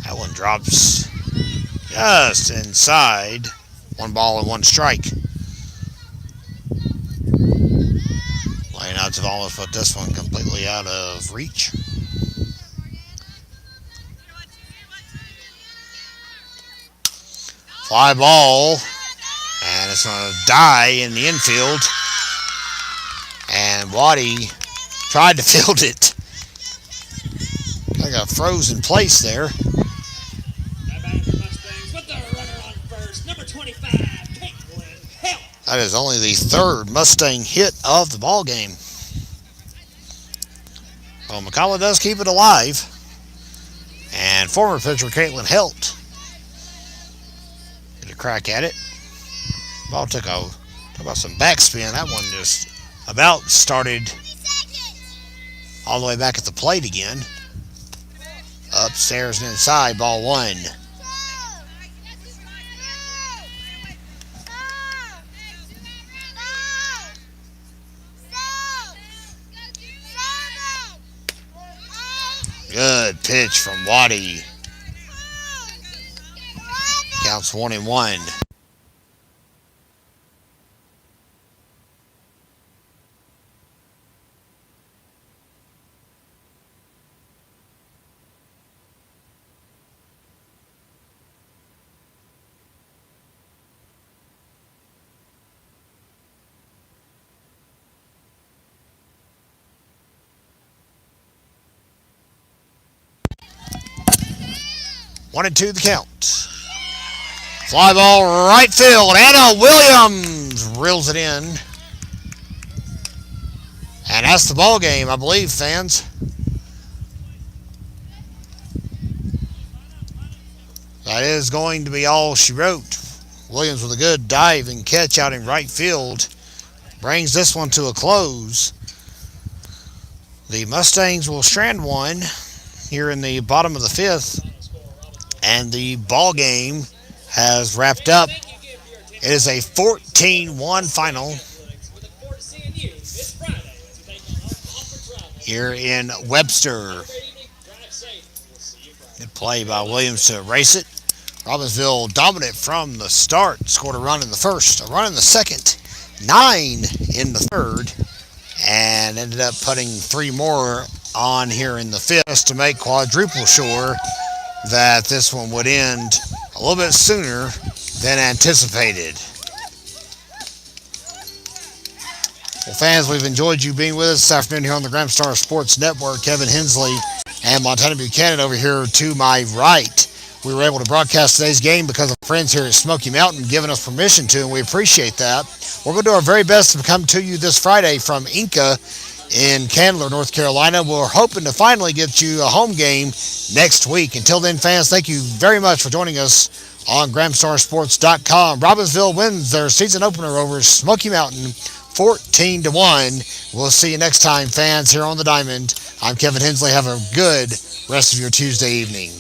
That one drops just inside. 1 ball and 1 strike. Lane outs have almost put this one completely out of reach. Fly ball. And it's going to die in the infield. And Waddy tried to field it. Kind of got frozen in place there. That is only the 3rd Mustang hit of the ball game. Well, McCullough does keep it alive. And former pitcher Caitlin Helt get a crack at it. Ball took about some backspin. That one just about started all the way back at the plate again. Upstairs and inside, ball 1. Good pitch from Waddy. Counts 1-1. One and 2 the count. Fly ball right field. Anna Williams reels it in. And that's the ball game, I believe, fans. That is going to be all she wrote. Williams with a good dive and catch out in right field brings this one to a close. The Mustangs will strand one here in the bottom of the 5th. And the ball game has wrapped up. It is a 14-1 final here in Webster. Good play by Williams to race it. Robbinsville dominant from the start. Scored a run in the first, a run in the second, 9 in the third, and ended up putting 3 more on here in the 5th to make quadruple sure that this one would end a little bit sooner than anticipated. Well, fans, we've enjoyed you being with us this afternoon here on the Grand Star Sports Network. Kevin Hensley and Montana Buchanan over here to my right. We were able to broadcast today's game because of friends here at Smoky Mountain giving us permission to, and we appreciate that. We're going to do our very best to come to you this Friday from Inca in Candler, North Carolina. We're hoping to finally get you a home game next week. Until then, fans, thank you very much for joining us on GramstarSports.com. Robbinsville wins their season opener over Smoky Mountain 14-1. We'll see you next time, fans, here on the Diamond. I'm Kevin Hensley. Have a good rest of your Tuesday evening.